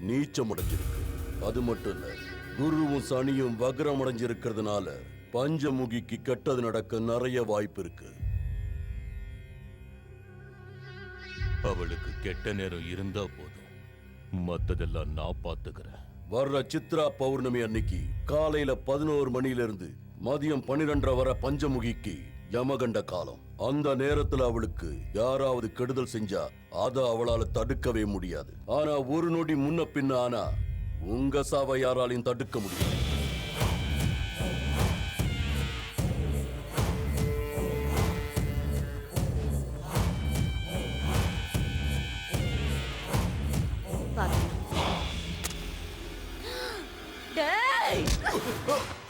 நீச்சம் அடைஞ்சிருக்கு. அது மட்டும் இல்ல, குருவும் சனியும் வக்ரம் அடைஞ்சிருக்கிறதுனால பஞ்சமுகிக்கு கெட்டது நடக்க நிறைய வாய்ப்பு இருக்கு. அவளுக்கு கெட்ட நேரம் இருந்தா போதும், மத்ததெல்லாம் நான் பாத்துக்கிறேன். வர்ற சித்ரா பௌர்ணமி அன்னைக்கு காலையில 11 மணியிலிருந்து மதியம் 12:30 வரை பஞ்சமுகிக்கு யமகண்ட காலம். அந்த நேரத்துல அவளுக்கு யாராவது கெடுதல் செஞ்சா அத அவளால தடுக்கவே முடியாது. ஆனா ஒரு நொடி முன்ன பின்ன ஆனா உங்க சாவை யாராலையும் தடுக்க முடியாது.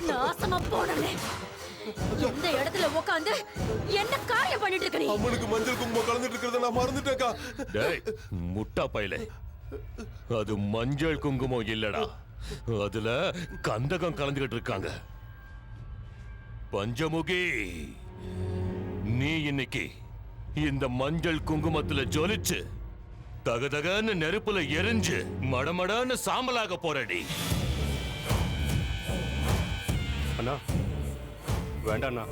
நாசமா போனே. எந்த இடத்துல உட்கார்ந்து என்ன காரியம் பண்ணிட்டு இருக்க நீ? அம்மனுக்கு மஞ்சள் குங்குமம் கலந்துட்டு இருக்கிறத நான் மறந்துட்டேக்கா. டேய் முட்டா பையலே, அது மஞ்சள் குங்குமம் இல்லடா, அதுல கந்தகம் கலந்துகிட்டு இருக்காங்க. பஞ்சமுகி, நீ இன்னைக்கு இந்த மஞ்சள் குங்குமத்துல ஜொலிச்சு தகதகன்னு நெருப்புல எரிஞ்சு மடமடன்னு சாம்பலாக போறடி. அண்ணா வேண்டாண்ணா,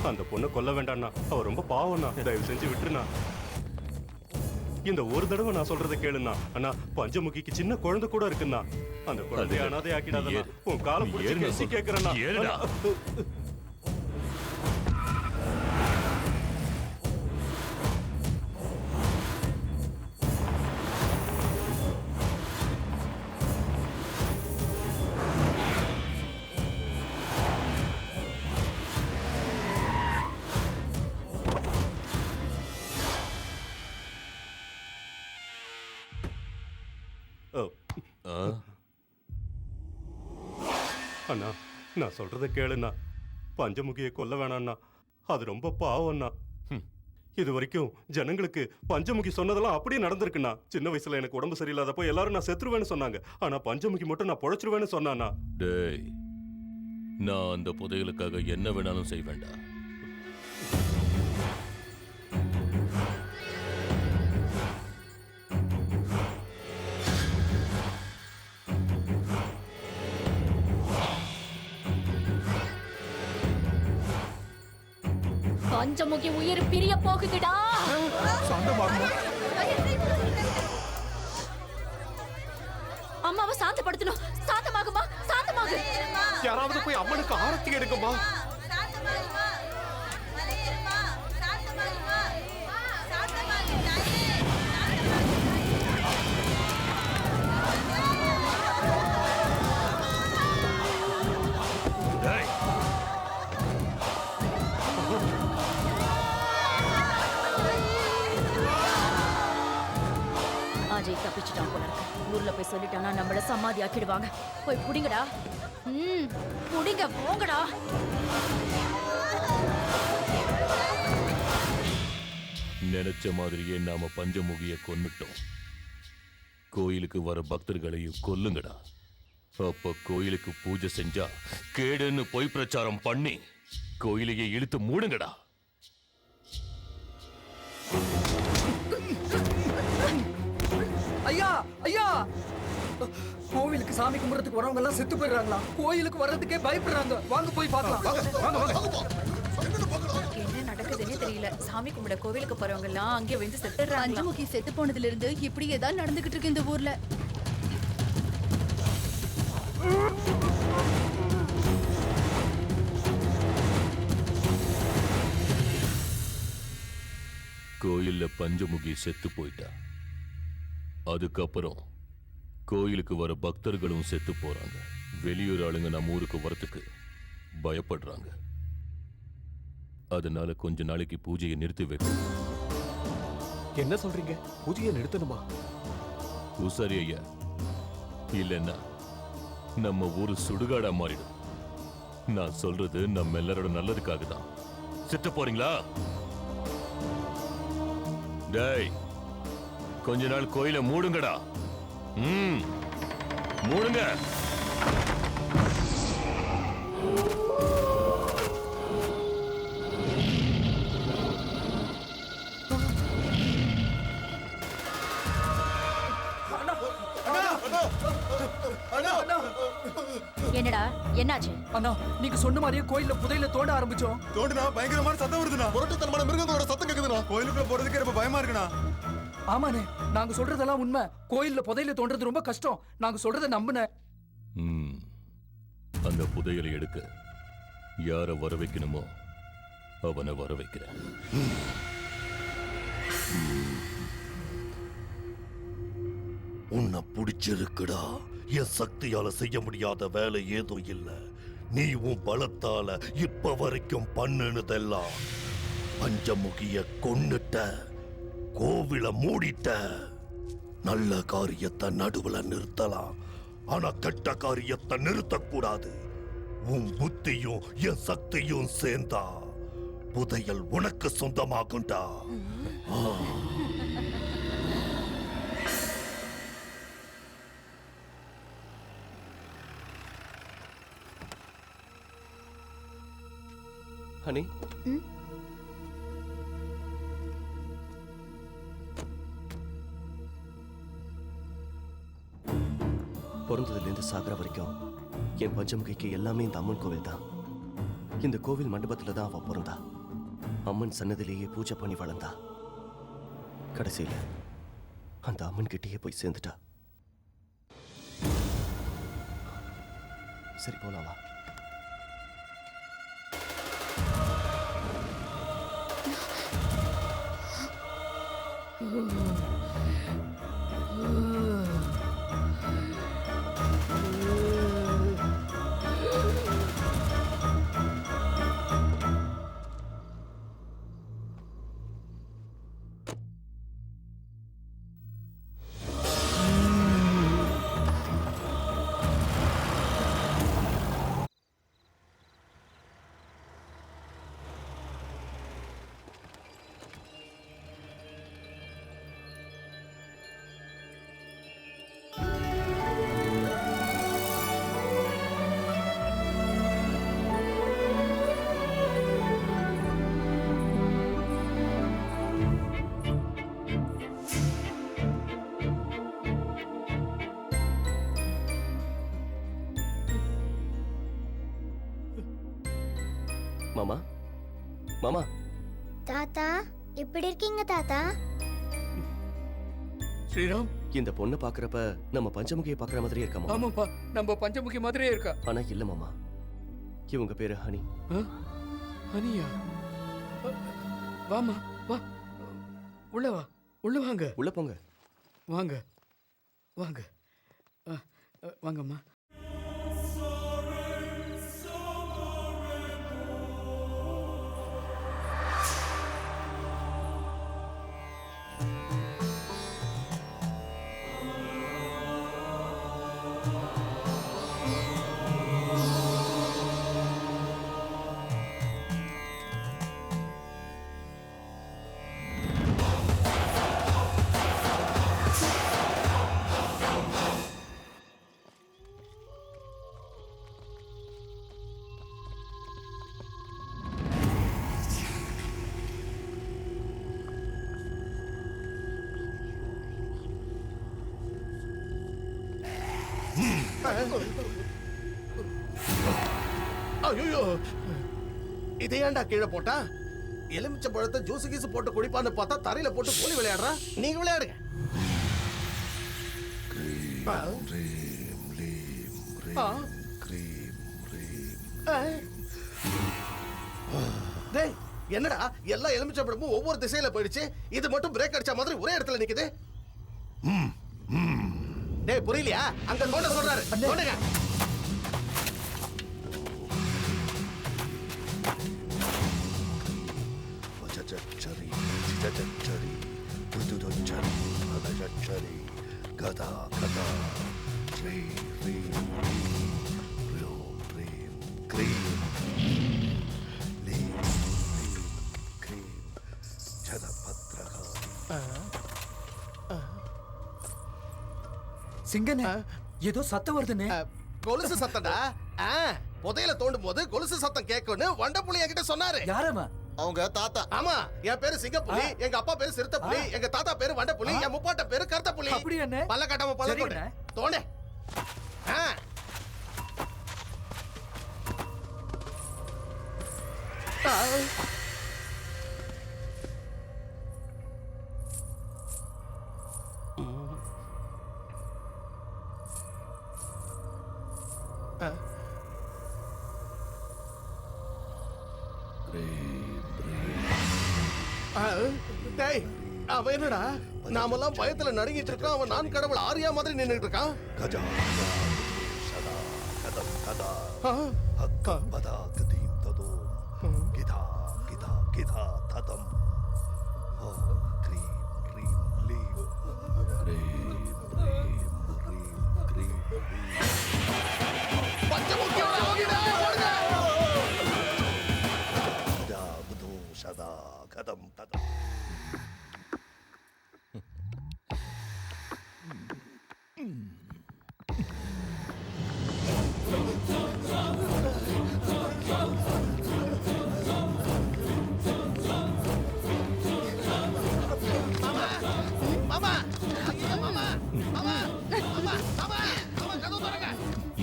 அந்த பொண்ணை கொல்ல வேண்டாண்ணா. அவ ரொம்ப பாவம்ண்ணா, தயவு செஞ்சு விட்டுருண்ணா. இந்த ஒரு தடவை நான் சொல்றதை கேளுண்ணா. அண்ணா, பஞ்சமுகிக்கு சின்ன குழந்தை கூட இருக்குண்ணா. அந்த குழந்தைய அனாதை ஆக்கிடாதண்ணா. உன் காலம் பிடிச்சி பேசி கேட்கிறேண்ணா. அண்ணா, நான் சொல்றதை கேளுண்ணா. பஞ்சமுகியை கொல்ல வேணாண்ணா, அது ரொம்ப பாவம்ண்ணா. இது வரைக்கும் ஜனங்களுக்கு பஞ்சமுகி சொன்னதெல்லாம் அப்படியே நடந்திருக்குண்ணா. சின்ன வயசுல எனக்கு உடம்பு சரியில்லாதப்போ எல்லாரும் நான் செத்துருவேன்னு சொன்னாங்க. ஆனா பஞ்சமுகி மட்டும் நான் பொழைச்சிருவேன்னு சொன்னானா. டேய், நான் அந்த புதையலுக்காக என்ன வேணாலும் செய்வேன்டா. பஞ்சமுகி உயிர் பிரிய போகுதுடா. அம்மாவை சாந்தப்படுத்தணும். சாந்தமாகுமா, சாந்தமாகு. யாராவது போய் அம்மனுக்கு ஆரத்தி எடுக்குமா? அஜய் தப்பிச்சுட்டான் போல இருக்கு. ஊர்ல போய் சொல்லிட்டானா நம்மள சமாதி ஆக்கிடுவாங்க. போய் புடிங்கடா. புடிங்க, போங்கடா. நினைச்ச மாதிரியே நாம பஞ்சமுகிய கொன்னுட்டோம். கோயிலுக்கு வர பக்தர்களையும் கொல்லுங்கடா. அப்ப கோயிலுக்கு பூஜை செஞ்சா கேடுன்னு பொய் பிரச்சாரம் பண்ணி கோயிலையே இழுத்து மூடுங்கடா. ஐயா ஐயா, கோவிலுக்கு சாமி கும்பிடுறதுக்கு வரவங்க எல்லாம் செத்து போயிடுறாங்களா? கோயிலுக்கு வர்றதுக்கே பயப்படுறாங்க. வாங்க போய் பார்க்கலாம். என்ன நடக்குதுன்னே தெரியல. சாமி கும்பிட கோவிலுக்கு போறவங்க எல்லாம் அங்கே வந்து செத்துறாங்க. பஞ்சமுகி செத்து போனதுல இருந்து இப்படி ஏதாவது நடந்துகிட்டு இருக்கு இந்த ஊர்ல. கோயில்ல பஞ்சமுகி செத்து போயிட்டா. அதுக்கப்புறம் கோயிலுக்கு வர பக்தர்களும் செத்து போறாங்க. வெளியூர் ஆளுங்க நம்ம ஊருக்கு வரத்துக்கு பயப்படுறாங்க. அதனால கொஞ்ச நாளைக்கு பூஜையை நிறுத்தி வைக்கும். என்ன சொல்றீங்க? பூஜையை நிறுத்தணுமா? உசாரி ஐயா, இல்லைன்னா நம்ம ஊரு சுடுகாடா மாறிடும். நான் சொல்றது நம்ம எல்லாரோட நல்லதுக்காக தான். செத்து போறீங்களா? டேய், கொஞ்ச நாள் கோயிலை மூடுங்கடா. மூடுங்க. என்னடா, என்னாச்சு? அண்ணா, நீங்க சொன்ன மாதிரியே கோயில்ல புதையில தோண்ட ஆரம்பிச்சோம். தோண்டுனா பயங்கரமான சத்தம் வருதுண்ணா. புரட்டுத்தனமான மிருகங்களோட சத்தம் கேக்குதுண்ணா. கோயிலுக்குள்ள போறதுக்கே ரொம்ப பயமா இருக்குண்ணா. ஆமாண்ணே, நாங்க சொல்றதெல்லாம் உண்மை. கோயில்ல புதையில தோன்றது ரொம்ப கஷ்டம். நாங்க சொல்றதை நம்புன. அந்த புதையலை எடுக்க யார வர வைக்கணுமோ அவனை வர வைக்கிறேன். உன்னை பிடிச்சிருக்குடா. என் சக்தியால செய்ய முடியாத வேலை ஏதும் இல்ல. நீ உன் பலத்தால இப்ப வரைக்கும் பண்ணுனதெல்லாம் பஞ்சமுகிய கொன்னுட்ட, கோவில மூடிட்ட. நல்ல காரியத்தை நடுவுல நிறுத்தலாம், ஆனா கெட்ட காரியத்தை நிறுத்தக்கூடாது. உன் புத்தியும் என் சக்தியும் சேர்ந்தா புதையல் உனக்கு சொந்தமாகும்டா. ஹனி, பிறந்ததுலேருந்து சாகர வரைக்கும் என் பஞ்சமுகிக்கு எல்லாமே இந்த அம்மன் கோவில் தான். இந்த கோவில் மண்டபத்துல தான் அவ பிறந்தா. அம்மன் சன்னதிலேயே பூஜை பண்ணி வளர்ந்தா. கடைசியில அந்த அம்மன் கிட்டேயே போய் சேர்ந்துட்டா. சரி, போலாமா? மாமா. தாத்தா எப்படி இருக்கீங்க தாத்தா? ஸ்ரீராம், இந்த பொண்ணை பாக்குறப்ப நம்ம பஞ்சமுகியை பாக்குற மாதிரியே இருக்கா மாமா? ஆமாப்பா, நம்ம பஞ்சமுகி மாதிரியே இருக்கா. ஆனா இல்ல மாமா, இவங்க பேரு ஹனி. ஹனியா? வாமா, வா, உள்ள வா, உள்ள வாங்க. உள்ள போங்க. வாங்க வாங்க வாங்கம்மா. ஐயோ, இதை ஏன்டா கீழே போட்டா? எலுமிச்சை பழத்தை ஜூஸ் கீஸ் போட்டு குடிப்பான்னு பார்த்தா தரையில போட்டு கோலி விளையாடுறா. நீங்க விளையாடுங்க. டேய், என்னடா எல்லா எலுமிச்சை பழமும் ஒவ்வொரு திசையில போயிடுச்சு, இது மட்டும் பிரேக் அடிச்ச மாதிரி ஒரே இடத்துல நிக்குது. டேய், புரியலையா? அங்க தோண்ட சொல்றாரு, தோண்டுங்க. Chari, chari, chari, chari, gada, gada, dream, dream, dream, dream, cream, leam, cream, chadapatraga. சிங்கனே, ஏதோ சத்தம் வருதுன்னு. கொலுசு சத்தம்டா. புதையில தோண்டும் போது கொலுசு சத்தம் கேட்கும்னு வண்டப்புலி என்கிட்ட சொன்னாரு. யாரம்மா? அவங்க தாத்தா. ஆமா, என் பேரு சிங்கப்புலி, எங்க அப்பா பேரு சிறுத்தைப்புலி, எங்க தாத்தா பேரு வண்டப்புலி, என் முப்பாட்ட பேரு கருத்தப்புலி. அப்படி என்ன? பல்ல கட்டாம பல்ல போடு. தோண்டே. டேய், அவன் என்னடா நாமெல்லாம் பயத்துல நடுங்கிட்டு இருக்கோம், அவன் நான் கடவுள் ஆரியா மாதிரி நின்னுட்டு இருக்கான். Gada, sada, kadam, kada, hakka, bada, kadim, tadom, gida, gida, gida, tadam, cream, cream, leam, cream, cream, cream, cream, பஞ்சமுக்கியோட ஓடிடா, ஓடுங்க. gada, budu, sada, kadam, tadam.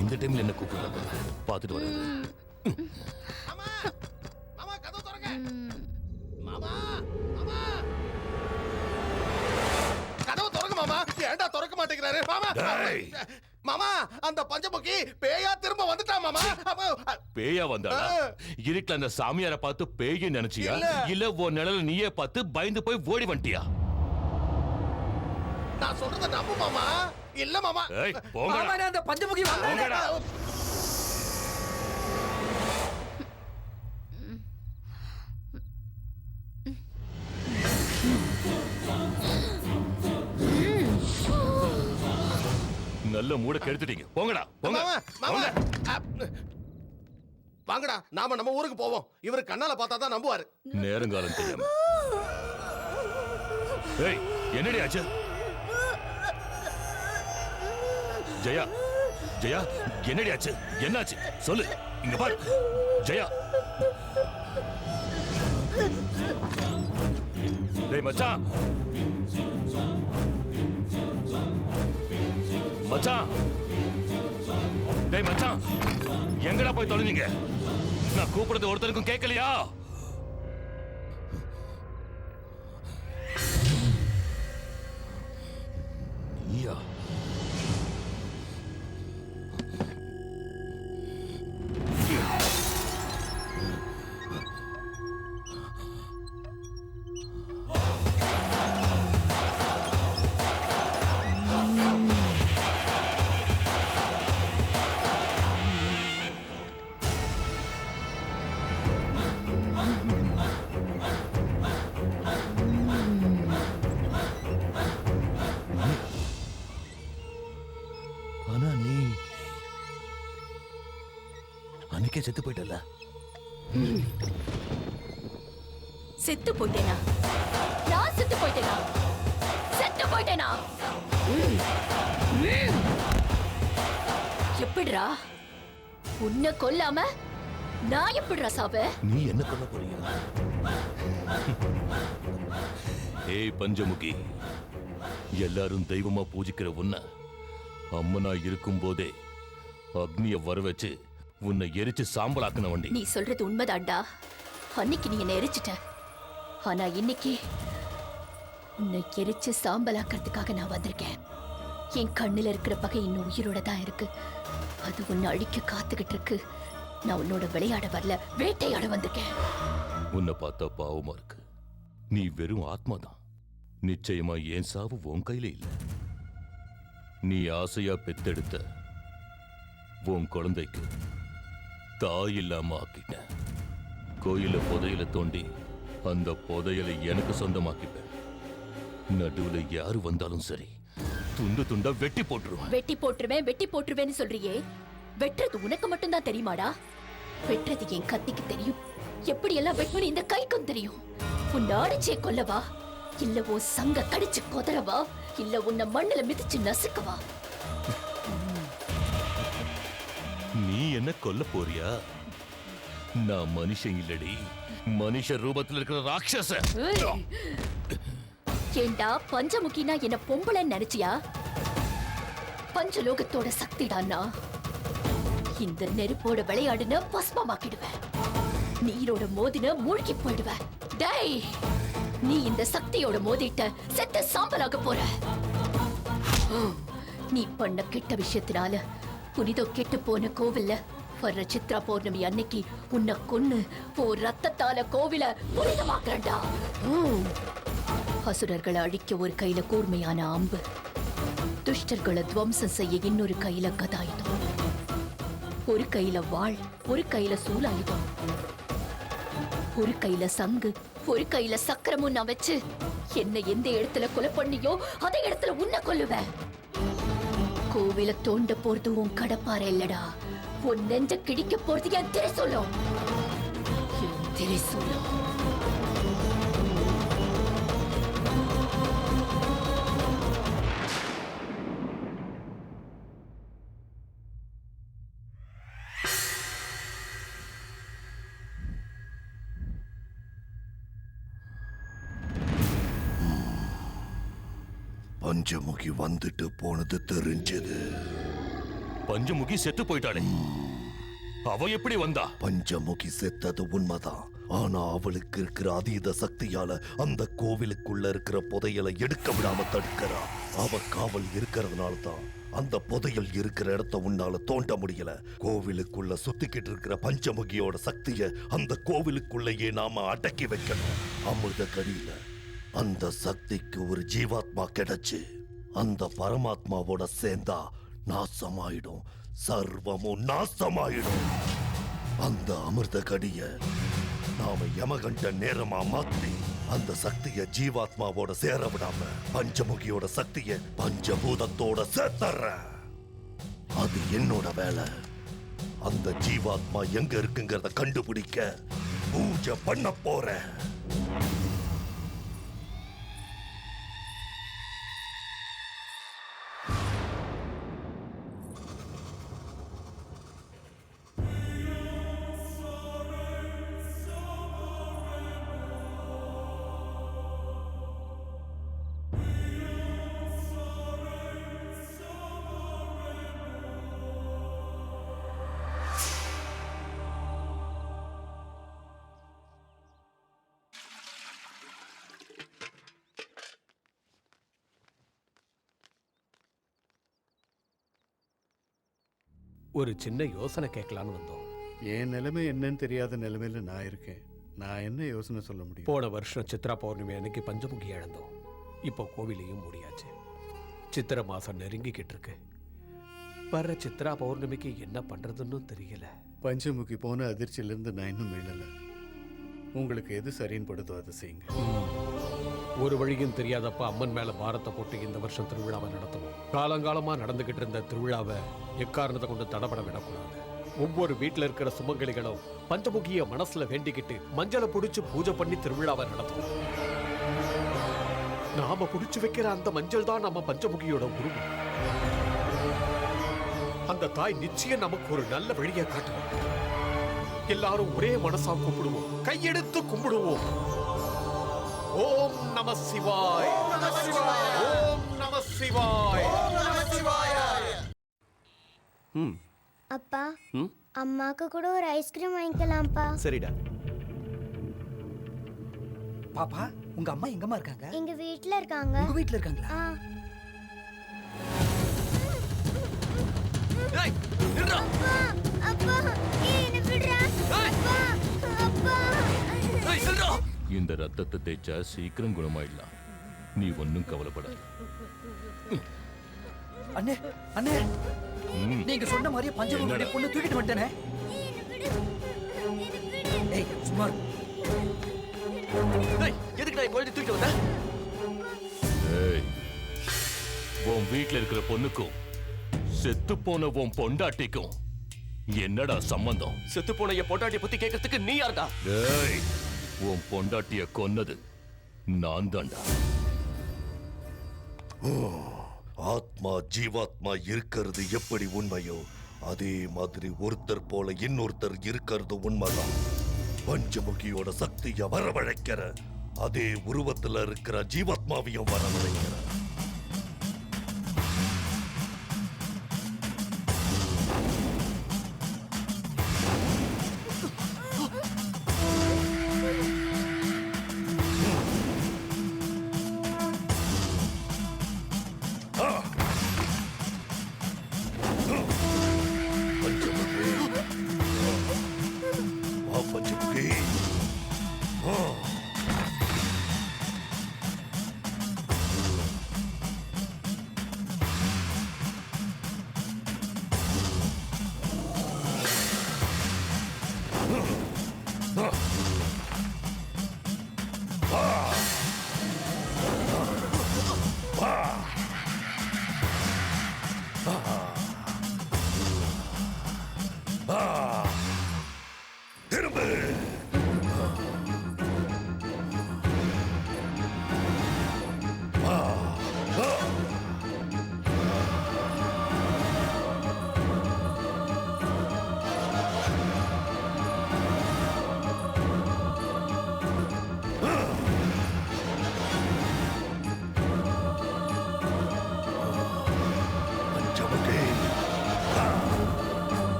இந்த டைம்ல என்ன கூப்பிடுறாங்க? பார்த்துட்டு வரேன். கதவு திறங்க மாமா. ஏன்டா திறக்க மாட்டேங்கிறாரு மாமா? மாமா, அந்த பஞ்சமுகி பேயா திரும்ப வந்துட்டா மாமா. பேயா வந்தாளா? இருட்டுல அந்த சாமியாரை பார்த்து பேய் நினைச்சியா? இல்ல உன் நிழல நீயே பார்த்து பயந்து போய் ஓடி வந்துட்டியா? நான் சொல்றத நம்பு மாமா. இல்ல மாமா. ஏய், போங்கடா. மாமா, அந்த பஞ்சமுகி வந்தாடா. நல்ல மூட கெடுத்துட்டீங்க. போங்கடா, போங்க. மாமா, வாங்கடா, நாம நம்ம ஊருக்கு போவோம். இவரு கண்ணால பார்த்தா தான் நம்புவாரு. நேரங்காலம் தெரியாம. ஏய், என்னடி ஆச்சு? ஜெயா, ஜெயா, என்னடி ஆச்சு? என்னாச்சு? சொல்லு. இங்க பாரு. ஜெயா. டேய் மச்சான். மச்சான். டேய் மச்சான். எங்கடா போய் தொலைஞ்சீங்க? நான் கூப்பிடுறது ஒருத்தருக்கும் கேட்கலையா? அன்னைக்கே செத்து போயிட்டல. செத்து போயிட்டேனா? நான் செத்து போயிட்டேனா? செத்து போயிட்டேனா? எப்படிடா உன்னை கொல்லாம நான் எப்படிடா சாவ? நீ என்ன பண்ண போறீங்க? ஏய் பஞ்சமுகி, எல்லாரும் தெய்வமா பூஜிக்கிற உன்னை அம்மனா இருக்கும் போதே அக்னிய வர வச்சு உன்னை எரிச்சு சாம்பலாக்குன வண்டி. நீ சொல்றது உண்மைதான்டா. அன்னைக்கு நீ என்ன எரிச்சிட்ட. ஆனா இன்னைக்கு உன்னை எரிச்சு சாம்பலாக்கிறதுக்காக நான் வந்திருக்கேன். என் கண்ணுல இருக்கிற பகை இன்னும் உயிரோட தான் இருக்கு. அது உன்னை அழிக்க காத்துக்கிட்டு இருக்கு. நான் உன்னோட விளையாட வரல, வேட்டையாட வந்திருக்கேன். உன்னை பார்த்தா பாவமா இருக்கு. நீ வெறும் ஆத்மாதான். நிச்சயமா என் சாவு உன் கையில இல்ல. நீ ஆசையா பெத்தெடுத்த உன் குழந்தைக்கு தாய் இல்லாம ஆக்கிட்ட. கோயில புதையல தோண்டி அந்த புதையலை எனக்கு சொந்தமாக்கிப்பேன். நடுவுல யாரு வந்தாலும் சரி, துண்டு துண்டா வெட்டி போட்டுருவேன். வெட்டி போட்டுருவேன்னு சொல்றியே, வெட்டுறது உனக்கு மட்டும் தான் தெரியுமாடா? வெட்டுறது என் கத்திக்கு தெரியும். எப்படி எல்லாம் வெட்டணும் இந்த கைக்கும் தெரியும். உன்னை அடிச்சே கொல்லவா, இல்ல உன் சங்க கடிச்சு கொதறவா, இல்ல உன்னை மண்ணுல மிதிச்சு நசுக்கவா? நீ என்ன கொல்ல போறியா? நான் மனுஷன் இல்லடி, மனுஷ ரூபத்தில் இருக்கிற ராட்சச. ஏண்டா பஞ்சமுகினா என்ன பொம்பளைன்னு நினைச்சியா? பஞ்சலோகத்தோட சக்திடான்னா இந்த நெருப்போட விளையாடுன பஸ்மமாக்கிடுவேன். நீரோட மோதின மூழ்கி போயிடுவேன். டேய், நீ இந்த சக்தியோட மோதிட்ட செத்த சாம்பலாக போற. நீ பண்ண கெட்ட விஷயத்தினால புனிதம் கெட்டு போன கோவில்ல வர்ற சித்ரா பௌர்ணமி அன்னைக்கு உன்னை கொன்னு ரத்தத்தால கோவில புனிதமாக்குறா. அசுரர்களை அழிக்க ஒரு கையில கூர்மையான அம்பு, துஷ்டர்களை துவம்சம் செய்ய இன்னொரு கையில கதாயுதம், ஒரு கையில வாள், ஒரு கையில சூலாயுதம், ஒரு கையில சங்கு, ஒரு கையில சக்கரமும் நான் வச்சு என்ன எந்த இடத்துல கொலை பண்ணியோ அதே இடத்துல உன்னை கொல்லுவேன். கோவில தோண்ட போறது உன் கடப்பாறை இல்லடா, உன் நெஞ்ச கிடிக்க போறது என் திரிசூலம். என் திரிசூலம். பஞ்சமுகி வந்துட்டு போனது தெரிஞ்சது. பஞ்சமுகி செத்து போயிட்டாளே, அவ எப்படி வந்தா? பஞ்சமுகி செத்தது உண்மைதான். ஆனா அவளுக்கு இருக்கிற அதீத சக்தியால அந்த கோவிலுக்குள்ள இருக்கிற புதையலை எடுக்க விடாம தடுக்கிறா. அவ காவல் இருக்கிறதுனால தான் அந்த புதையல் இருக்கிற இடத்த உன்னால தோண்ட முடியல. கோவிலுக்குள்ள சுத்திக்கிட்டு இருக்கிற பஞ்சமுகியோட சக்திய அந்த கோவிலுக்குள்ளேயே நாம அடக்கி வைக்கணும். அமிர்த கடியில அந்த சக்திக்கு ஒரு ஜீவாத்மா கிடைச்சு அந்த பரமாத்மாவோட சேர்ந்தா நாசமாயிடும், சர்வமும் நாசமாயிடும். அந்த அமிர்த கடிய நாம யமகண்ட நேரமா மாத்தி அந்த சக்திய ஜீவாத்மாவோட சேர விடாம பஞ்சமுகியோட சக்திய பஞ்சபூதத்தோட சேர்த்தற. அது என்னோட வேலை. அந்த ஜீவாத்மா எங்க இருக்குங்கிறத கண்டுபிடிக்க பூஜை பண்ண போறேன். ஒரு சின்ன யோசனை கேட்கலான்னு வந்தோம். என் நிலைமை என்னன்னு தெரியாத நிலைமையில நான் இருக்கேன். நான் என்ன யோசனை சொல்ல முடியும்? போன வருஷம் சித்ரா பௌர்ணமி அன்னைக்கு பஞ்சமுகி இழந்தோம். இப்போ கோவிலையும் முடியாச்சு. சித்திரை மாசம் நெருங்கிக்கிட்டு இருக்கு. வர்ற சித்ரா பௌர்ணமிக்கு என்ன பண்றதுன்னு தெரியல. பஞ்சமுகி போன அதிர்ச்சியிலிருந்து நான் இன்னும் மீளல. உங்களுக்கு எது சரின்னு படுதோ அதை செய்யுங்க. ஒரு வழியும் தெரியாதப்ப அம்மன் மேல பாரத்தை போட்டு இந்த வருஷம் திருவிழாவை நடத்துவோம். காலங்காலமா நடந்துகிட்டு இருந்த திருவிழாவை எக்காரணத்தை கொண்டு தடபட விடக்கூடாது. ஒவ்வொரு வீட்டுல இருக்கிற சுமங்கலிகளும் பஞ்சமுகிய மனசுல வேண்டிக்கிட்டு மஞ்சளை புடிச்சு பூஜை பண்ணி திருவிழாவை நடத்தும். நாம புடிச்சு வைக்கிற அந்த மஞ்சள் தான் நம்ம பஞ்சமுகியோட உருவம். அந்த தாய் நிச்சயம் நமக்கு ஒரு நல்ல வழியை காட்டுவோம். எல்லாரும் ஒரே மனசா கும்பிடுவோம், கையெடுத்து கும்பிடுவோம். ஓம் நம சிவாய், ஓம் நம சிவாய். அப்பா அம்மாக்கு கூட ஒரு ஐஸ்கிரீம் வாங்கிக்கலாம்ப்பா. சரிடா. பாப்பா உங்க அம்மா எங்கம்மா இருக்காங்க? எங்க வீட்ல இருக்காங்க. உங்க வீட்ல இருக்காங்களா? அப்பா என்ன விடுறா? அப்பா இந்த ரத்தத்தை தேய்ச்சா சீக்கிரம் குணமாயிடலாம். நீ ஒன்னும் கவலைப்படாத. அண்ணே அண்ணே நீங்க சொன்ன மாதிரியே பஞ்சமுகியோட பொண்ணு தூக்கிட்டு வந்துட்டேனே. ஏய் சும்மா எதுக்கு நான் குழந்தை தூக்கிட்டு வந்தேன்? ஏய், உன் வீட்டுல இருக்கிற பொண்ணுக்கும் செத்து போன உன் பொண்டாட்டிக்கும் என்னடா சம்பந்தம்? செத்து போன என் பொண்டாட்டிய பத்தி கேட்கறதுக்கு நீ யாருடா? ஏய், உன் பொண்டாட்டிய கொன்னது நான் தான்டா. ஆத்மா ஜீவாத்மா இருக்கிறது எப்படி உண்மையோ அதே மாதிரி ஒருத்தர் போல இன்னொருத்தர் இருக்கிறது உண்மைதான். பஞ்சமுகியோட சக்தியை வரவழைக்கிற அதே உருவத்துல இருக்கிற ஜீவாத்மாவையும் வரவழைக்கிற.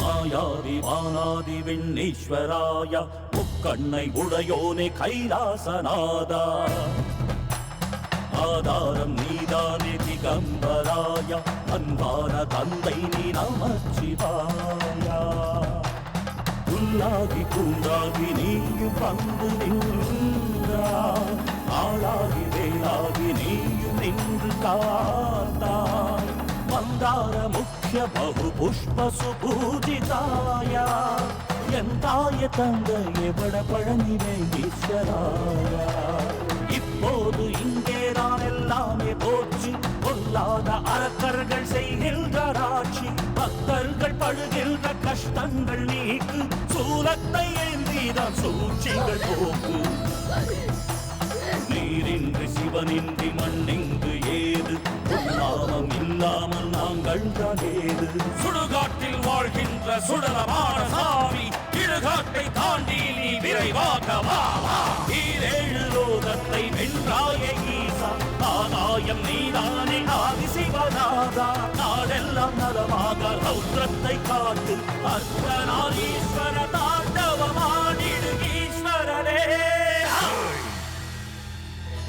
மாயாதி வானாதி விண்ணீஸ்வராய முக்கண்ணை உடையோனே கைலாசநாதா ஆதாரம் நீதானே திகம்பராய அன்பான தந்தை நீ நமச்சிவாயா புல்லாகி பூண்டாகி நீயும் வந்து நின்றாய் ஆளாகி வேளாகி நீயும் நின்று காத்தாய் மந்தார முக்கிய பகு புஷ்ப சுபூஜிதாய எந்தாய தந்தையே வட பழனி வேங்கீஸ்வராய இப்போது இங்கே நான் எல்லாமே போச்சு பொல்லாத அரக்கர்கள் செய்கின்ற ஆட்சி பக்தர்கள் படுகின்ற கஷ்டங்கள் நீக்கு சூலத்தை ஏந்திதான் சூழ்ச்சிகள் போக்கு நீரின்றி சிவனின்றி மண்ணிங்கு ஏது நாமம் இல்ல சுடாமல் நாங்கள் தானேது சுடுகாட்டில் வாழ்கின்ற சுடலமான சாமி இடுகாட்டை தாண்டி நீ விரைவாக வா ஈரேழு லோகத்தை வென்றாய ஈசா ஆதாயம் நீதானே ஆதி சிவநாதா நாடெல்லாம் நலமாக ரௌத்ரத்தை காட்டு அர்த்தநாரீஸ்வர தாண்டவமாடிடு ஈஸ்வரனே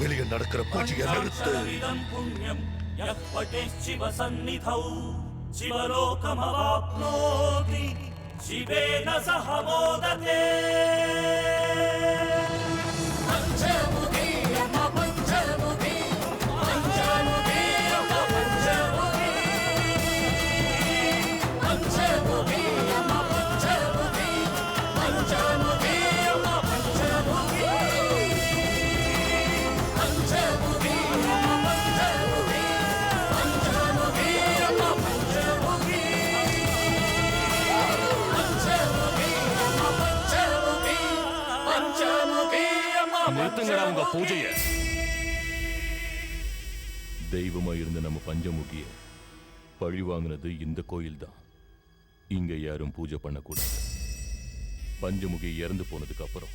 வெளியே நடக்கிற பூஜையை நிறுத்து. புண்ணியம் யப்படே சிவ சந்நிதௌ சிவலோகமவாப்னோதி சிவேன சஹ மோததே பஞ்சமுகி அம்மா பஞ்சமுகி பஞ்சமுகி அம்மா பஞ்சமுகி பஞ்சமுகி அம்மா பஞ்சமுகி பஞ்சமுகி அம்மா பஞ்சமுகி பஞ்சமுகி அம்மா பஞ்சமுகி பஞ்சமுகி அம்மா பஞ்சமுகி நிறுத்துங்கடா உங்க பூஜைய. தெய்வமா இருந்த நம்ம பஞ்சமுகிய பழி வாங்கினது இந்த கோயில் தான். இங்க யாரும் பூஜை பண்ணக்கூடாது. பஞ்சமுகி இறந்து போனதுக்கு அப்புறம்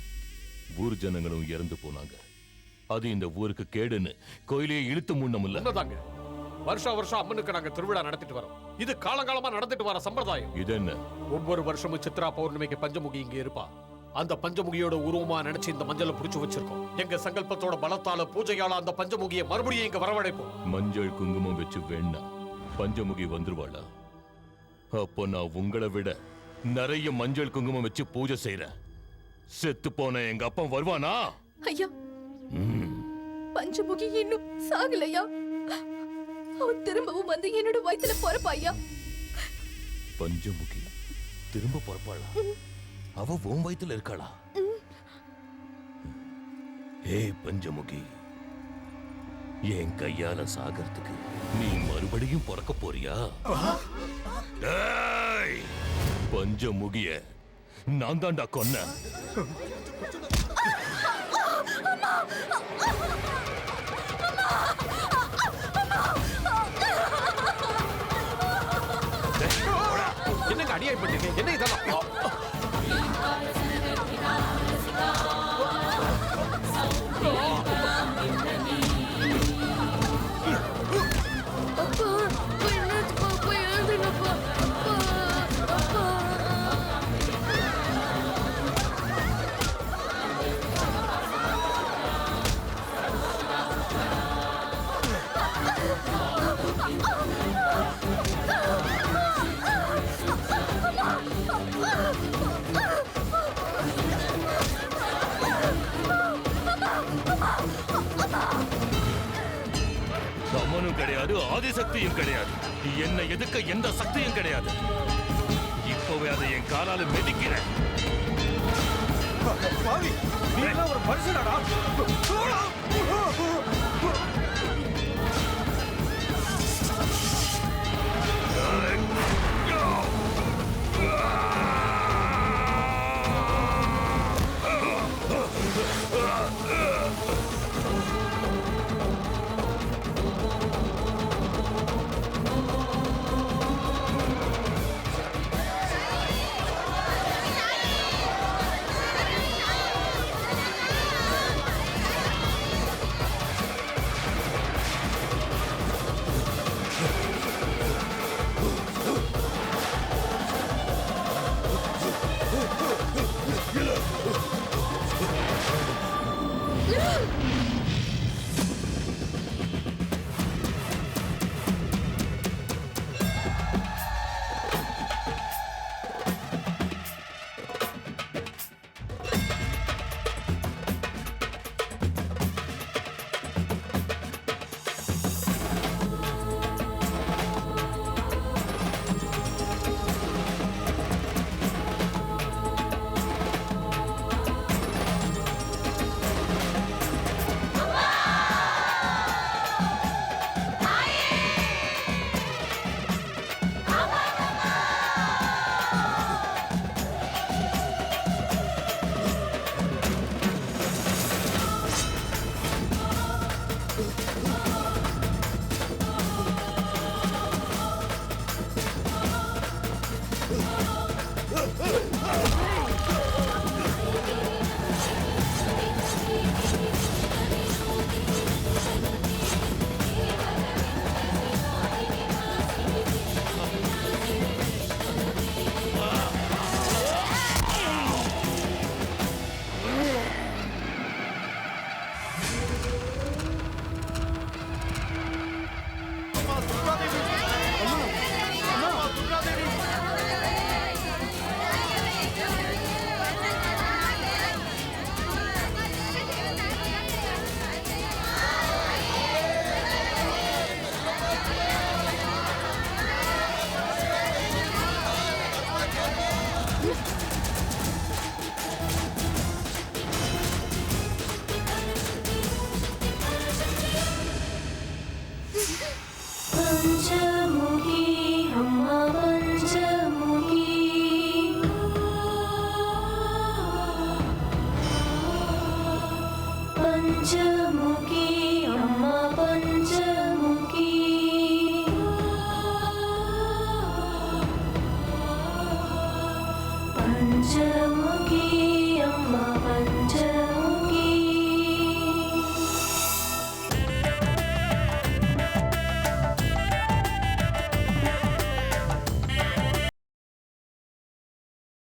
ஊர் ஜனங்களும் இறந்து போனாங்க. அது இந்த ஊருக்கு கேடுன்னு கோயிலையே இழுத்து மூடணும்ல. உண்மைதாங்க. வருஷம் வருஷம் அம்மனுக்கு நாங்க திருவிழா நடத்திட்டு வரோம். இது காலங்காலமா நடந்துட்டு வர சம்பிரதாயம். இது என்ன? ஒவ்வொரு வருஷமும் சித்ரா பௌர்ணமிக்கு பஞ்சமுகி இங்க இருப்பா. அந்த பஞ்சமுகியோட உருவமா நினைச்சு இந்த மஞ்சளை புடிச்சு வச்சிருக்கோம். எங்க சங்கல்பத்தோட பலத்தால பூஜையால அந்த பஞ்சமுகியை மறுபடியும் இங்க வரவழைப்போம். மஞ்சள் குங்குமம் வச்சு வேணா பஞ்சமுகி வந்துருவாளா? அப்போ நான் உங்களை விட நிறைய மஞ்சள் குங்குமம் வச்சு பூஜை செய்யறேன். செத்து போன எங்க அப்பா வருவானா? ஐயா, பஞ்சமுகி இன்னும் சாகலையா? அவன் திரும்பவும் வந்து என்னோட வயித்துல பொறப்பாயா? பஞ்சமுகி திரும்ப பொறப்பாளா? அவ உன் வயித்துல இருக்காளா? ஏய் பஞ்சமுகி, என் கையால சாகிறதுக்கு நீ மறுபடியும் பிறக்க போறியா? பஞ்சமுகிய நான் தான்டா கொன்ன. என்னங்க அடியாய் பண்ணீங்க? என்ன இதெல்லாம்? அம்மனும் கிடையாது, ஆதிசக்தியும் கிடையாது. என்னை எதுக்க எந்த சக்தியும் கிடையாது. இப்பவே அதை என் காலால மிதிக்கிறேன். ஒரு மனுஷனாடா. பஞ்சமுகி அம்மா பஞ்சமுகி பஞ்சமுகி